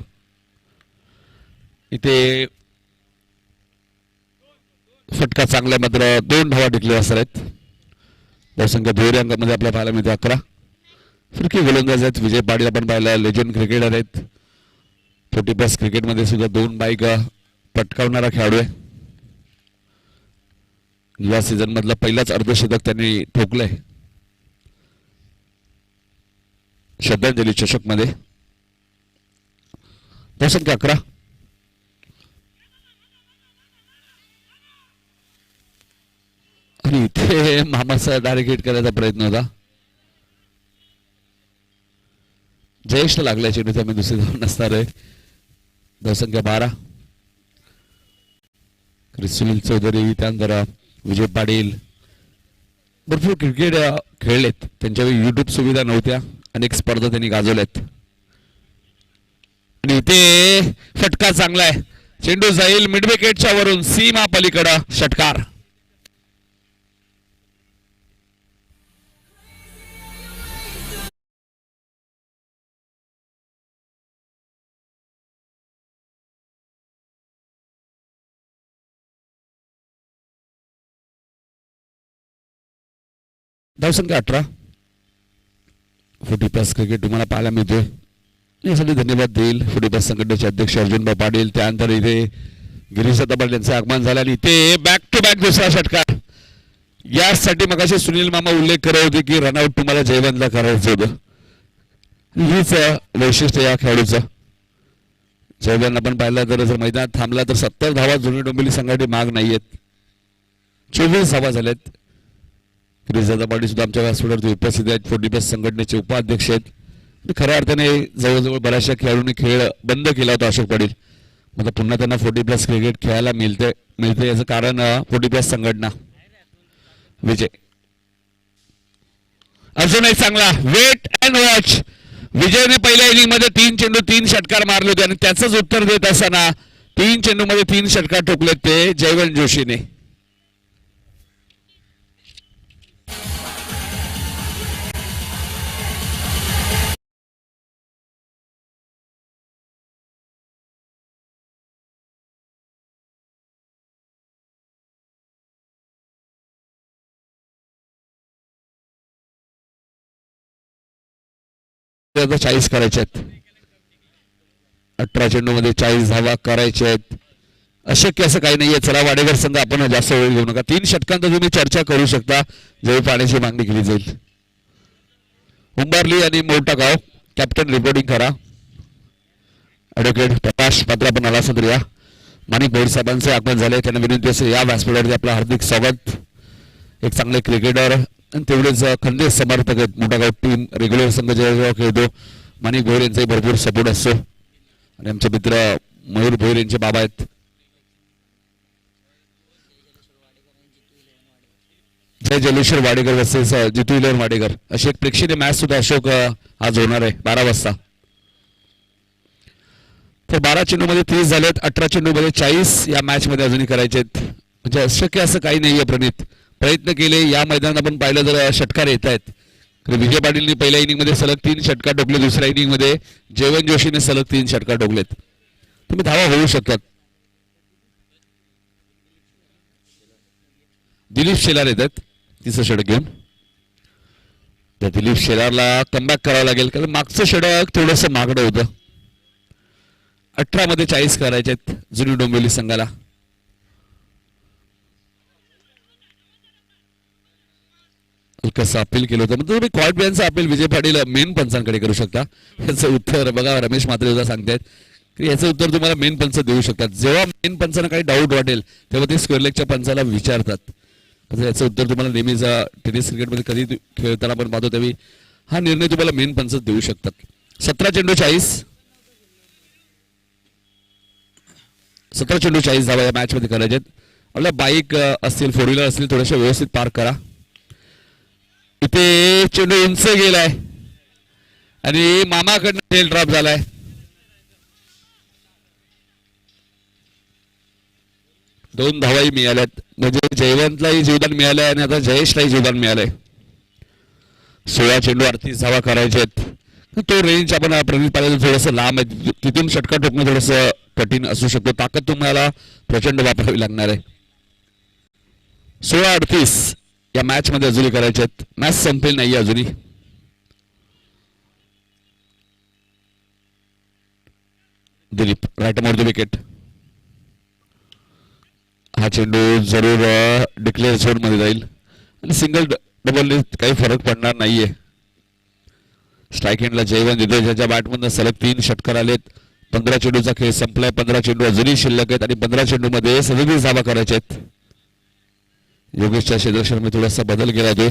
इथे फटका चांगला मात्र 2 धावा डिक्लेअर असणार आहेत. धावसंख्या दुहेरी अंकामध्ये आपल्या पाहायला मिळते 11. फिरकी गोलंदाज आहेत. विजय पाटील आपण पाहिला लेजंड क्रिकेटर आहेत. 40+ क्रिकेटमध्ये सुद्धा 2 बाईक पटकावणारा खेळाडू आहे. या सीझन मधला पहिलाच अर्धशतक त्यांनी ठोकलंय श्रद्धांजली चषक मध्ये. धावसंख्या 11. मस्त डायरेक्ट हिट करायचा प्रयत्न होता. जयेशला लागलाय चेंडू, त्यामुळे दुसरी धाव नसणार आहे. धावसंख्या 12. सुनील चौधरी, त्यानंतर विजय पाटील भरपूर क्रिकेट खेळलेत. त्यांच्यावेळी युट्यूब सुविधा नव्हत्या, अनेक स्पर्धा त्यांनी गाजवल्यात. आणि इथे फटका चांगला आहे, चेंडू जाईल मिड विकेटच्या वरून सीमा पलीकडे षटकार. धावसंख्या 18. 40+ क्रिकेट तुम्हाला पाहायला मिळतोय. यासाठी धन्यवाद देईल 40+ संघटनेचे अध्यक्ष अर्जुनभाऊ पाटील. त्यानंतर इथे गिरीश दत्तापाटील यांचं आगमन झालं आणि इथे बॅक टू बॅक दुसरा षटकार. यासाठी मगाशी सुनील मामा उल्लेख करत होते की रनआउट तुम्हाला जयवंतला करायचं होतं. हीच वैशिष्ट्य या खेळाडूचं. जयवंतला पण पाहिलं तर जर मैदानात थांबला तर 70 धावा जुनी डोंबिवली संघाची माग नाहीयेत. 24 धावा झाल्यात. गिरीश दत्तापाटील सुद्धा आमच्या व्यासपीठावरती उपस्थित आहेत. 40+ संघटनेचे उपाध्यक्ष आहेत. खऱ्या अर्थाने जवळजवळ बऱ्याचशा खेळाडूंनी खेळ बंद केला होता अशोक पाटील. मग पुन्हा त्यांना 40+ क्रिकेट खेळायला मिळते याचं कारण 40+ संघटना. विजय अजून एक चांगला वेट अँड वॉच. विजयने पहिल्या इनिंग मध्ये 3 चेंडू 3 षटकार मारले होते आणि त्याचंच उत्तर देत असताना 3 चेंडू मध्ये 3 षटकार ठोकले ते जयवंत जोशीने. आता 40 करायचे आहेत. 18 चेंडू मध्ये 40 धावा करायचे आहेत. अशक्य असं काही नाहीये. चला वाडेकर संघ आपण जास्त वेळ घेऊ नका. 3 षटकांत तुम्ही चर्चा करू शकता जेव्हा पाण्याची मागणी केली जाईल. उंबारली आणि मोठा गाव कॅप्टन रिपोर्टिंग करा. ॲडव्होकेट प्रकाश पात्रा पण आला असेल तर या. माणिक भोईर साहेबांचे आगमन झाले. त्यांना विनंती असेल या व्यासपीठावरती आपलं हार्दिक स्वागत. एक चांगले क्रिकेटर आणि तेवढेच खंदेश समर्थक आहेत. मोठा गाव टीम रेग्युलर संघ जेव्हा खेळतो माणिक भोईर यांचाही भरपूर सपोर्ट असतो. आणि आमचे मित्र मयूर भोईर यांचे बाबा आहेत. जय जलेश्वर वाडेकर वर्सेस जितू इलेवन वाडेकर अशी एक प्रेक्षणीय मॅच सुद्धा अशोक आज होणार आहे 12 वाजता. तर 12 चेंडू मध्ये 30 झालेत. 18 चेंडू मध्ये 40 या मॅच मध्ये अजूनही करायचे आहेत. म्हणजे अशक्य असं काही नाहीये. प्रणित प्रयत्न केले. या मैदानात आपण पाहिलं तर षटकार येत आहेत. विजय पाटीलने पहिल्या इनिंग मध्ये सलग 3 षटकार ठोकले. दुसऱ्या इनिंग मध्ये जयवंत जोशीने सलग 3 षटकार ठोकलेत. तुम्ही धावा होऊ शकतात. दिलीप शेलार येतात तिसरं षटक घेऊन. त्या दिलीप शेलारला कमबॅक करावं लागेल कारण मागचं षटक थोडस मागडं होतं. 18 मध्ये 40 करायचे आहेत जुनी डोंबिवली संघाला. कसं अपील केलं होतं म्हणजे तुम्ही court बियांचं appeal Vijay Patil main पंचांकडे करू शकता. याचं उत्तर बघा रमेश म्हात्रे सुद्धा सांगतायत की याचं उत्तर तुम्हाला मेन पंच देऊ शकतात. जेव्हा मेन पंचांना काही डाऊट वाटेल तेव्हा ते स्क्वेअर लेगच्या पंचाला विचारतात. याचं उत्तर तुम्हाला नेहमीच टेनिस क्रिकेटमध्ये कधी खेळताना आपण पाहतो त्यावेळी हा निर्णय तुम्हाला मेन पंच देऊ शकतात. 17 चेंडू 40. 17 चेंडू 40 धावा या मॅच मध्ये करायचे. आपल्या बाईक असतील 4 व्हीलर असतील थोड्याशा व्यवस्थित पार्क करा. इथे चेंडू उंच गेलाय आणि मामाकडनं टेल ड्रॉप झालाय. दोन धावाही मिळाल्यात म्हणजे जयवंतलाही जीवदान मिळालंय आणि आता जयेशलाही जीवदान मिळालंय. 16 चेंडू 38 धावा करायचे आहेत. तो रेंज आपण प्रणित पाहिजे थोडंसं लांब आहे. तिथून षटकार ठोकणं थोडंसं कठीण असू शकतो. ताकद तुम्हाला प्रचंड वापरावी लागणार आहे. 16-38 या मॅच मध्ये अजूनही करायचे आहेत. मॅच संपेल नाही अजूनही. Dilip right more the wicket. हा चेंडू जरूर डिक्लेअर झोन मध्ये जाईल आणि सिंगल डबल काही फरक पडणार नाहीये. स्ट्राईक एंडला जयवंत देतो ज्याच्या बॅटमधून सलग 3 षटकार आलेत. 15 चेंडूचा खेळ संपलाय. 15 चेंडू अजूनही शिल्लक आहेत आणि 15 चेंडू मध्ये 37 धावा करायच्या आहेत. योगेशच्या क्षेत्ररक्षणामध्ये थोडासा बदल केला होतोय.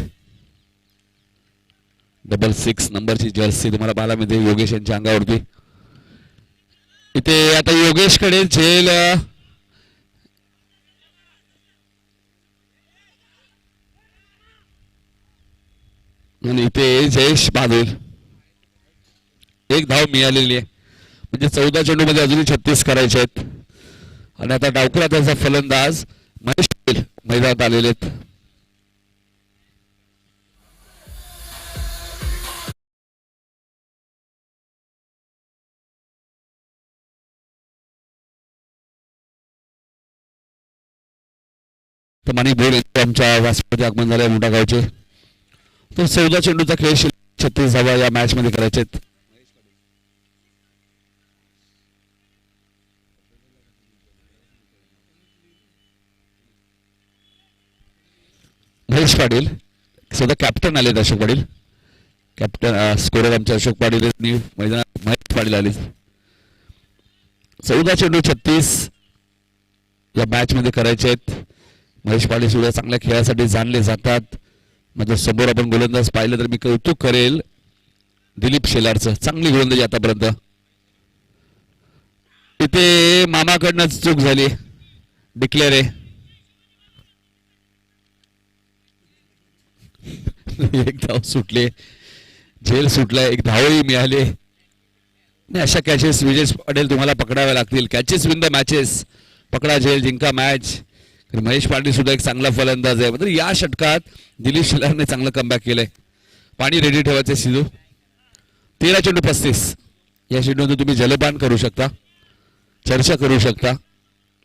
66 नंबरची जर्सी तुम्हाला पाहायला मिळते योगेश यांच्या अंगावरती. इथे आता योगेशकडे झेल आणि इथे जयेश बादल. एक धाव मिळालेली आहे म्हणजे 14 चेंडूमध्ये अजूनही 36 करायचे आहेत. आणि आता डावखुरा त्याचा फलंदाज महेश पाटील मैदानात आलेले आहेत. तर माणिक बोर आमच्या व्यासपीठाचे आगमन झाले मोठा गावचे. तर 14 चेंडूचा खेळ 36 धावा या मॅच मध्ये करायचे आहेत. महेश पाटील स्वतः कॅप्टन आले. अशोक पाटील कॅप्टन स्कोरर आमचे अशोक पाटील मैदानात महेश पाटील आले. 14 चेंडू 36 या मॅच मध्ये करायचे आहेत. महेश पाटील सुद्धा चांगल्या खेळासाठी जाणले जातात. म्हणजे समोर आपण गोलंदाज पाहिलं तर मी कौतुक करेल दिलीप शेलारचं. चांगली गोलंदाजी आतापर्यंत. इथे मामाकडनं चूक झाली. डिक्लेअर आहे. एक धाव सुटले. झेल सुटला. एक धावही मिळाले. नाही अशा कॅचेस विजय पाटील तुम्हाला पकडाव्या लागतील. Catches win the matches. पकडा झेल जिंका मॅच. महेश पाटील सुद्धा एक चांगला फलंदाज आहे. मात्र या षटकात दिलीप शेलारने चांगलं कमबॅक केलंय. पाणी रेडी ठेवायचे सिद्धू. 13 चेंडू 35 या चेंडूमध्ये तुम्ही जलपान करू शकता. चर्चा करू शकता.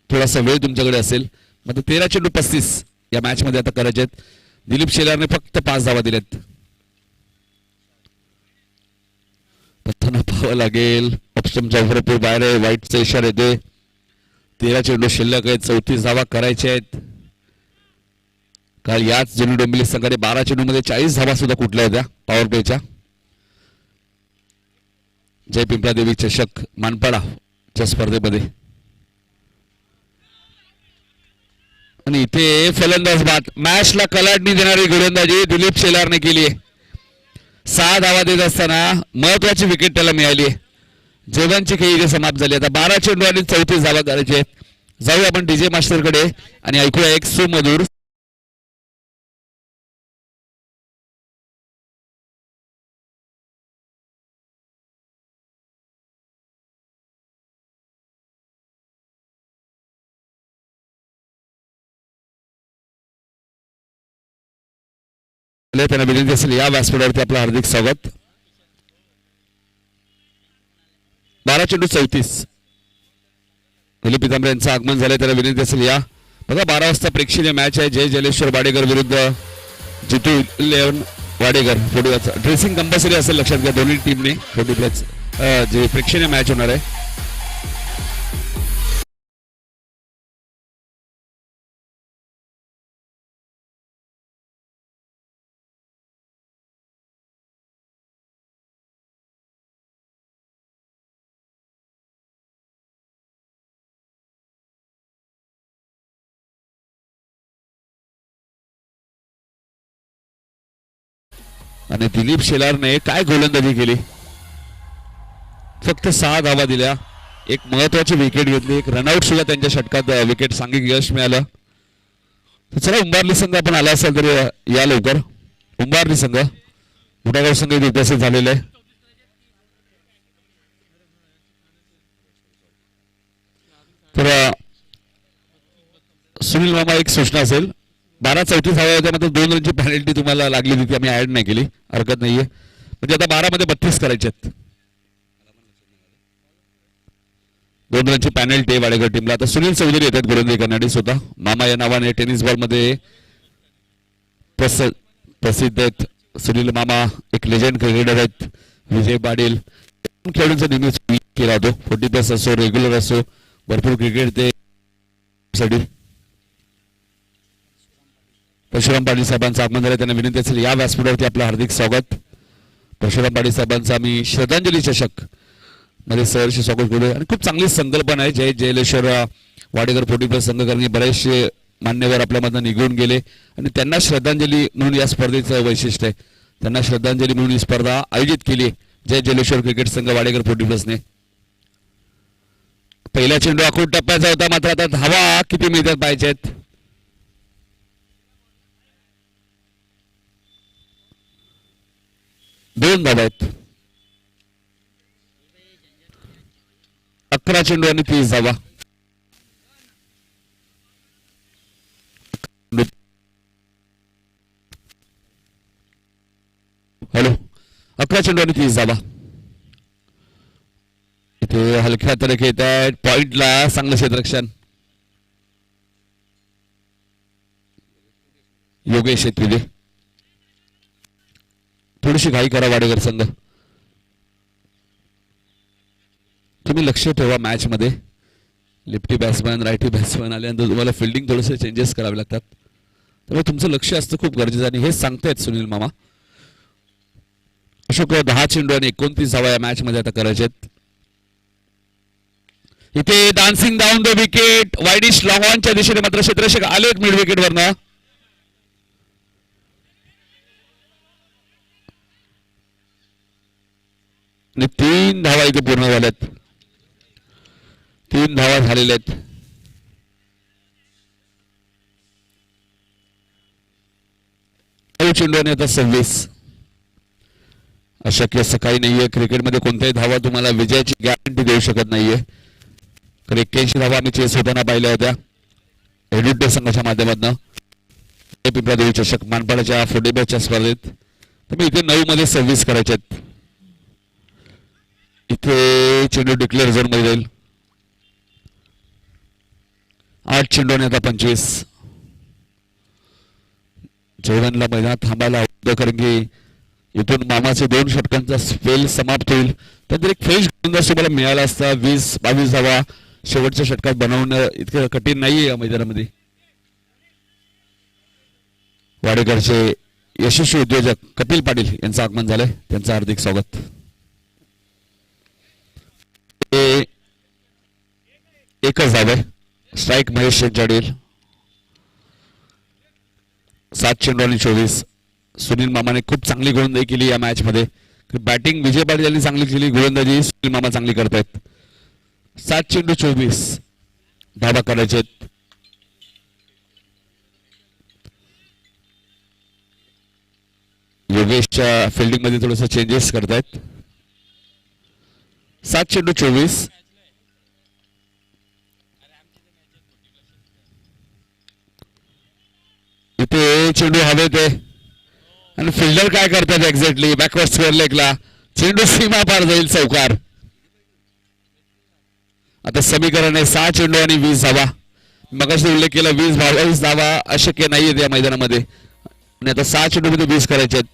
थोडासा वेळ तुमच्याकडे असेल. मात्र 13 चेंडू 35 या मॅच मध्ये आता करायचे आहेत. दिलीप शेलारने फक्त 5 धावा दिल्यात. पत्ताना पाहावं लागेल. ऑप्शनच्या ऑफरपूर बाहेर आहे. वाईटचा इशारा येतोय. 13 चेंडू शिल्लक आहेत. 34 धावा करायच्या आहेत. काल याच जुनी डोंबिवली संघाने 12 चेंडूमध्ये 40 धावा सुद्धा कुठल्या होत्या पॉवर प्लेच्या. जय पिंपळादेवी चषक मानपाडाच्या स्पर्धेमध्ये. आणि इथे फलंदाज बाद. मॅचला कलाटणी देणारी गोलंदाजी दिलीप शेलारने केली आहे. 6 धावा देत असताना महत्वाची विकेट त्याला मिळाली आहे. जेवणची खेळी इथे समाप्त झाली. आता 12 चेंडू आणि 34 धावा करायचे. जाऊ आपण डीजे मास्टरकडे आणि ऐकूया एक सुमधुर त्यांना विनंती असेल या व्यासपीठावरती आपलं हार्दिक स्वागत. 12 चेंडू 34 दिलीप पितांबरे यांचं आगमन झालंय. त्याला विनंती असेल या. बघा 12 वाजता प्रेक्षणीय मॅच आहे. जय जलेश्वर वाडेकर विरुद्ध जितू 11 वाडेकर. ड्रेसिंग कंपल्सरी असेल लक्षात घ्या दोन्ही टीमने. 40 जे प्रेक्षणीय मॅच होणार आहे. आणि दिलीप शेलारने काय गोलंदाजी केली. फक्त 6 धावा दिल्या. एक महत्वाची विकेट घेतली. एक रनआउट सुद्धा त्यांच्या षटकात विकेट सांघिक यश मिळालं. तर चला उंबारली संघ आपण आला असेल तर या लवकर. उंबारली संघ मोठागाव संघ इथे उपस्थित झालेला आहे. तर सुनील मामा एक सूचना असेल. 12-34 धावा होत्या. मात्र 2 रनची पेनल्टी तुम्हाला लागली तिथे आम्ही ऍड नाही केली. हरकत नाहीये. म्हणजे आता 12 मध्ये 32 करायचे आहेत. 2 रनची पेनल्टी आहे वाडेकर टीमला. आता सुनील चौधरी येतात गोलंदाजी करणारे स्वतः. मामा या नावाने टेनिस बॉल मध्ये प्रसिद्ध आहेत. सुनील मामा एक लेजंड क्रिकेटर आहेत. विजय पाटील खेळाडूंचा नेहमीच केला होतो. 40+ असो रेग्युलर असो भरपूर क्रिकेट ते साठी. परशुराम पाटील साहेबांचं आगमन झालं. त्यांना विनंती असेल या व्यासपीठावरती आपलं हार्दिक स्वागत. परशुराम पाटील साहेबांचा आम्ही श्रद्धांजली चषक मध्ये सहर्ष स्वागत करूया. आणि खूप चांगली संकल्पना आहे. जय जयलेश्वर वाडेकर 40+ संघ कारण की बरेचसे मान्यवर आपल्यामधनं निघून गेले आणि त्यांना श्रद्धांजली म्हणून या स्पर्धेचं वैशिष्ट्य आहे. त्यांना श्रद्धांजली म्हणून ही स्पर्धा आयोजित केली आहे जय जलेश्वर क्रिकेट संघ वाडेकर 40+ने. पहिला चेंडू आखूड टप्प्याचा होता, मात्र आता धावा किती मिळतात पाहिजेत. दोन धावा आहेत. 11 चेंडू आणि 30 धावा. हॅलो, 11 चेंडू आणि 30 धावा. इथे हलक्या तरीके येत आहेत पॉइंटला. चांगलं क्षेत्ररक्षण योगेश येते. थोडीशी घाई करा वाडेकर संघ. तुम्ही लक्ष ठेवा मॅच मध्ये. लेफ्टी बॅट्समॅन रायटी बॅट्समॅन आल्यानंतर तुम्हाला फिल्डिंग थोडेसे चेंजेस करावे लागतात, त्यामुळे तुमचं लक्ष असतं खूप गरजेचं. आणि हेच सांगतायत सुनील मामा. अशोक 10 चेंडू आणि 29 धावा या मॅच मध्ये आता करायचे. इथे dancing down the wicket wideish long ऑनच्या दिशेने, मात्र क्षेत्ररक्षक आले मिड विकेट वरनं. आणि 3 धावा इथे पूर्ण झाल्यात. 3 धावा झालेल्या आहेत. चेंडू आणि आता 26. अशक्य असं काही नाहीये क्रिकेटमध्ये. कोणत्याही धावा तुम्हाला विजयाची गॅरंटी देऊ शकत नाहीये. तर 81 धावा आम्ही चेस होताना पाहिल्या होत्या एडुटे संघाच्या माध्यमातून पिंपळादेवी चषक मानपाड्याच्या 40+च्या स्पर्धेत. तर मी इथे 9 मध्ये 26 करायचे आहेत. इथे चेंडू डिक्लेअर झोन मध्ये जाईल. 8 चेंडू आणि आता 25. जयवनला मैदानात थांबायला आवडतं, कारण की इथून मामाचे 2 षटकांचा स्पेल समाप्त होईल. त्यानंतर एक फ्रेश गोलंदाज तुम्हाला मिळाला असता. 20-22 धावा शेवटच्या षटकात बनवणं इतकं कठीण नाहीये या मैदानामध्ये. वाडेकरचे यशस्वी उद्योजक कपिल पाटील यांचं आगमन झालंय, त्यांचं हार्दिक स्वागत. एकच धाव आहे. स्ट्राईक महेश शेंचाडील. 7 चेंडू आणि 24. सुनील मामाने खूप चांगली गोलंदाजी केली या मॅच मध्ये. बॅटिंग विजय पाटील यांनी चांगली केली, गोलंदाजी सुनील मामा चांगली करतायत. 7 चेंडू 24 धावा करायचे. योगेशच्या फिल्डिंग मध्ये थोडस चेंजेस करतायत. 7 चेंडू 24. इथे चेंडू हवेत आहे आणि फिल्डर काय करतात एक्झॅक्टली बॅकवर्ड स्क्वेअर लेगला. चेंडू सीमा पार जाईल चौकार. आता समीकरण आहे 6 चेंडू आणि 20 धावा. मगाशी उल्लेख केला 20 धावा अशक्य नाहीये या मैदानामध्ये, आणि आता 6 चेंडू मध्ये 20 करायचे आहेत.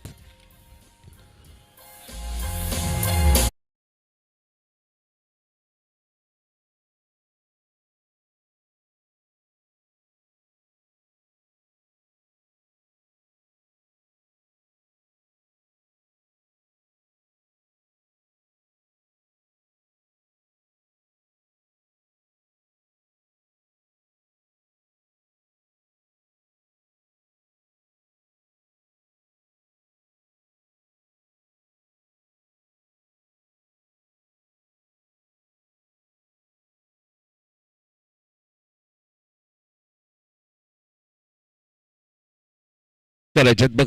करायच्यात बघ.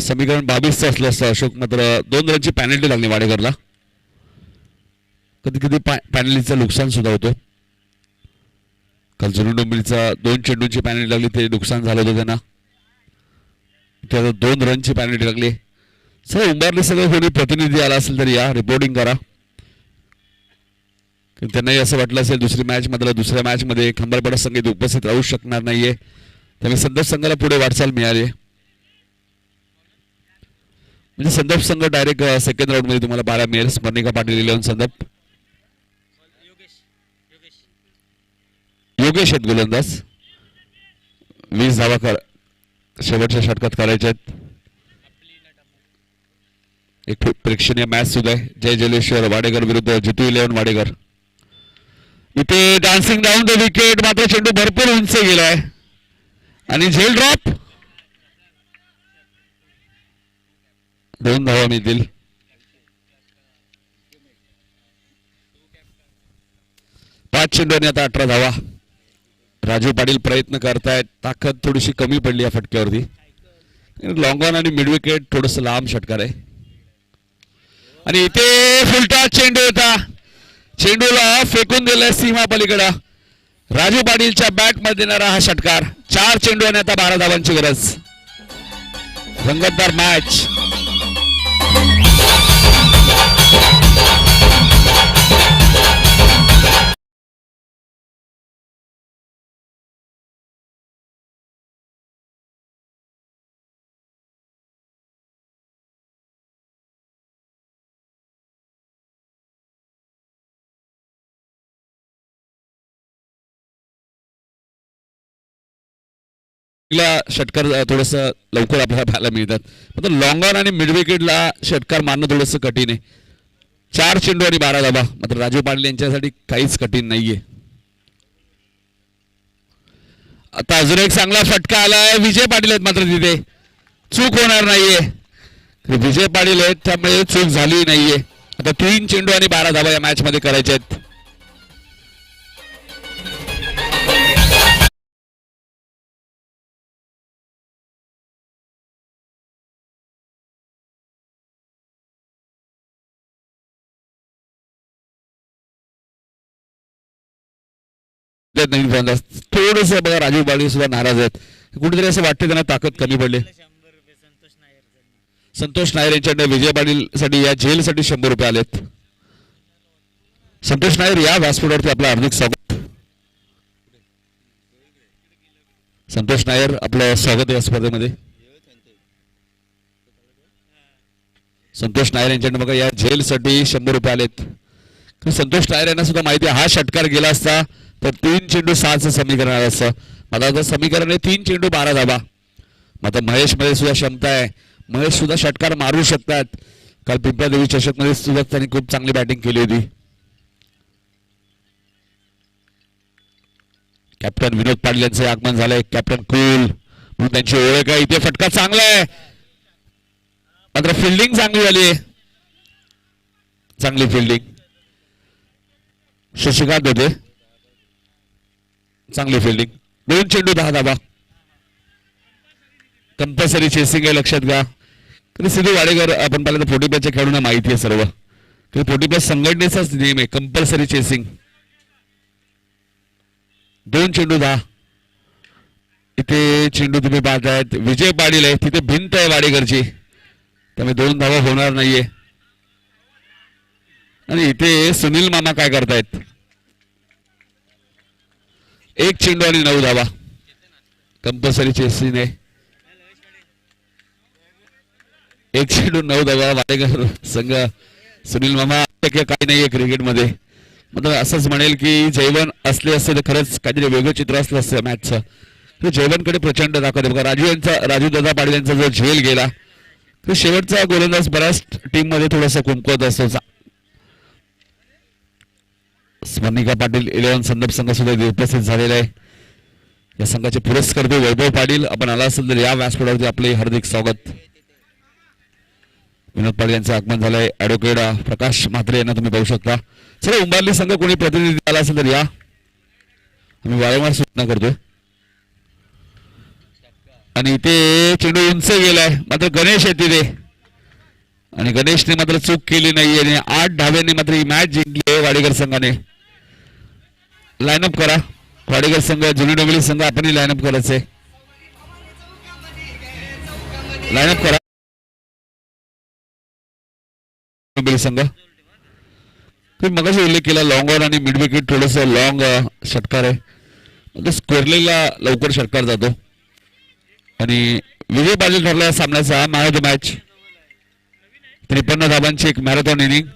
समीकरण 22 असलं असतं अशोक, मात्र 2 रनची पॅनल्टी लागली वाडेकरला. कधी कधी पॅनल्टीचं नुकसान सुद्धा होतं. काल जुनू डोंबिवलीचा 2 चेंडूंची पॅनल्टी लागली, ते नुकसान झालं होतं त्यांना. त्याला 2 रनची पॅनल्टी लागली. सर उंबारले सगळं कोणी प्रतिनिधी आला असेल तरी या रिपोर्टिंग करा. त्यांनाही असं वाटलं असेल दुसऱ्या मॅच मध्ये खंबाळपाडा संघ उपस्थित राहू शकणार नाहीये, त्यामुळे संदर्भ संघाला पुढे वाटचाल मिळाली. म्हणजे संदर्भ संघ डायरेक्ट सेकंड राऊंड मध्ये तुम्हाला 12 मिळेल. स्मरणिका पाटील 11 संदर्भ. योगेश आहेत गोलंदाज. 20 धावा शेवटच्या षटकात करायच्या आहेत. एक प्रेक्षणीय मॅच सुद्धा आहे जय जलेश्वर वाडेकर विरुद्ध जितू 11 वाडेकर. इथे डान्सिंग डाऊन द विकेट, मात्र चेंडू भरपूर उंच गेलाय. आणि झेल ड्रॉप, 2 धावा मिळतील. पाच चेंडू आणि आता 18 धावा. राजू पाटील प्रयत्न करतायत, ताकद थोडीशी कमी पडली या फटक्यावरती. लॉंग ऑन आणि मिड विकेट थोडस लांब षटकार आहे. आणि इथे फुलटा चेंडू होता, चेंडूला फेकून दिलाय सीमा पलीकडं. राजू पाटीलच्या बॅट मध्ये देणारा हा षटकार. 4 चेंडू आणि आता 12 धावांची गरज. रंगतदार मॅच. षटकार थोडस लवकर आपल्याला पाहायला मिळतात, पण लॉंग ऑन आणि मिड विकेटला षटकार मारणं थोडंसं कठीण आहे. 4 चेंडू आणि 12 धावा मात्र राजू पाटील यांच्यासाठी काहीच कठीण नाहीये. आता अजून एक चांगला फटका आलाय. विजय पाटील आहेत मात्र तिथे चूक होणार नाहीये. विजय पाटील आहेत त्यामुळे चूक झाली नाहीये. आता 3 चेंडू आणि 12 धावा या मॅच मध्ये करायचे आहेत. नाही थोडस बघा राजू पाटील सुद्धा नाराज आहेत. कुठेतरी असं वाटतं त्यांना ताकद कमी पडली. संतोष नायर यांच्याकडे विजय पाटील साठी या जेल साठी 100 रुपये आलेत. संतोष नायर या व्यासपीठावरती आपलं हार्दिक स्वागत. संतोष नायर आपलं स्वागत आहे या स्पर्धेमध्ये. संतोष नायर यांच्याकडे बघा या जेल साठी 100 रुपये आलेत. संतोष नायर यांना सुद्धा माहिती आहे हा षटकार गेला असता तर 3 चेंडू 6चं समीकरण आलं असतं. आता समीकरण आहे 3 चेंडू 12 धावा. आता महेश मध्ये सुद्धा क्षमता आहे. महेश सुद्धा षटकार मारू शकतात. काल पिंपळादेवी चषक मध्ये सुद्धा त्यांनी खूप चांगली बॅटिंग केली होती. कॅप्टन विनोद पाटील यांचे आगमन झालंय. कॅप्टन कूल म्हणून त्यांची ओळख आहे. इथे फटका चांगला आहे मात्र फिल्डिंग चांगली झाली आहे. चांगली फिल्डिंग शशिकांत होते. चांगली फिल्डिंग. 2 चेंडू 10 धावा. कंपल्सरी चेसिंग आहे लक्षात घ्या. सिद्धू वाडेकर आपण पाहिलं तर 40+ खेळाडूंना माहिती आहे सर्व. 40+ संघटनेचाच नियम आहे कंपल्सरी चेसिंग. 2 चेंडू 10. इथे चेंडू तुम्ही पाहतायत विजय पाटील आहे तिथे भिंत आहे वाडेकरची त्यामुळे 2 धावा होणार नाहीये. आणि इथे सुनील मामा काय करतायत. 1 चेंडू आणि 9 धावा. कंपल्सरी चेसिंग आहे. 1 चेंडू 9 धावा. वाडेकर संघ सुनील मामा काही नाहीये क्रिकेटमध्ये. मतलब असंच म्हणेल की जयवन असले असते तर खरंच काहीतरी वेगळं चित्र असलं असतं मॅचचं. जयवनकडे प्रचंड ताकद आहे. बघा राजू दादा पाटील यांचा जो झेल गेला तर शेवटचा गोलंदाज बऱ्याच टीम मध्ये थोडासा कुमकवत असतो. स्मरणिका पाटील 11 संदर्भ संघ सुद्धा उपस्थित झालेला आहे. या संघाचे पुरस्कर्ते वैभव पाटील आपण आला असेल तर या व्यासपीठावरती आपले हार्दिक स्वागत. विनोद पाटील यांचं आगमन झालंय. ऍडव्होकेट प्रकाश म्हात्रे यांना तुम्ही पाहू शकता. चला उंबारली संघ कोणी प्रतिनिधी आला असेल तर या. आम्ही वारंवार सूचना करतोय. आणि इथे चेंडू उंच गेलाय मात्र गणेश आहे तिथे आणि गणेशने मात्र चूक केली नाही आणि 8 धाव्यांनी मात्र ही मॅच जिंकली आहे वाडेकर संघाने. लाईनअप करा वाडेकर संघ जुनी डोंबिवली संघ आपणही लाईनअप करायचंय. लाईनअप करा डोंबिवली संघ. मगाशी उल्लेख केला लॉंग ऑन आणि मिड विकेट थोडस लॉंग षटकार आहे. स्क्वेअरलेला लवकर षटकार जातो आणि विजय पाटील ठरला सामन्याचा मॅन ऑफ द मॅच. 53 धावांची एक मॅरेथॉन इनिंग.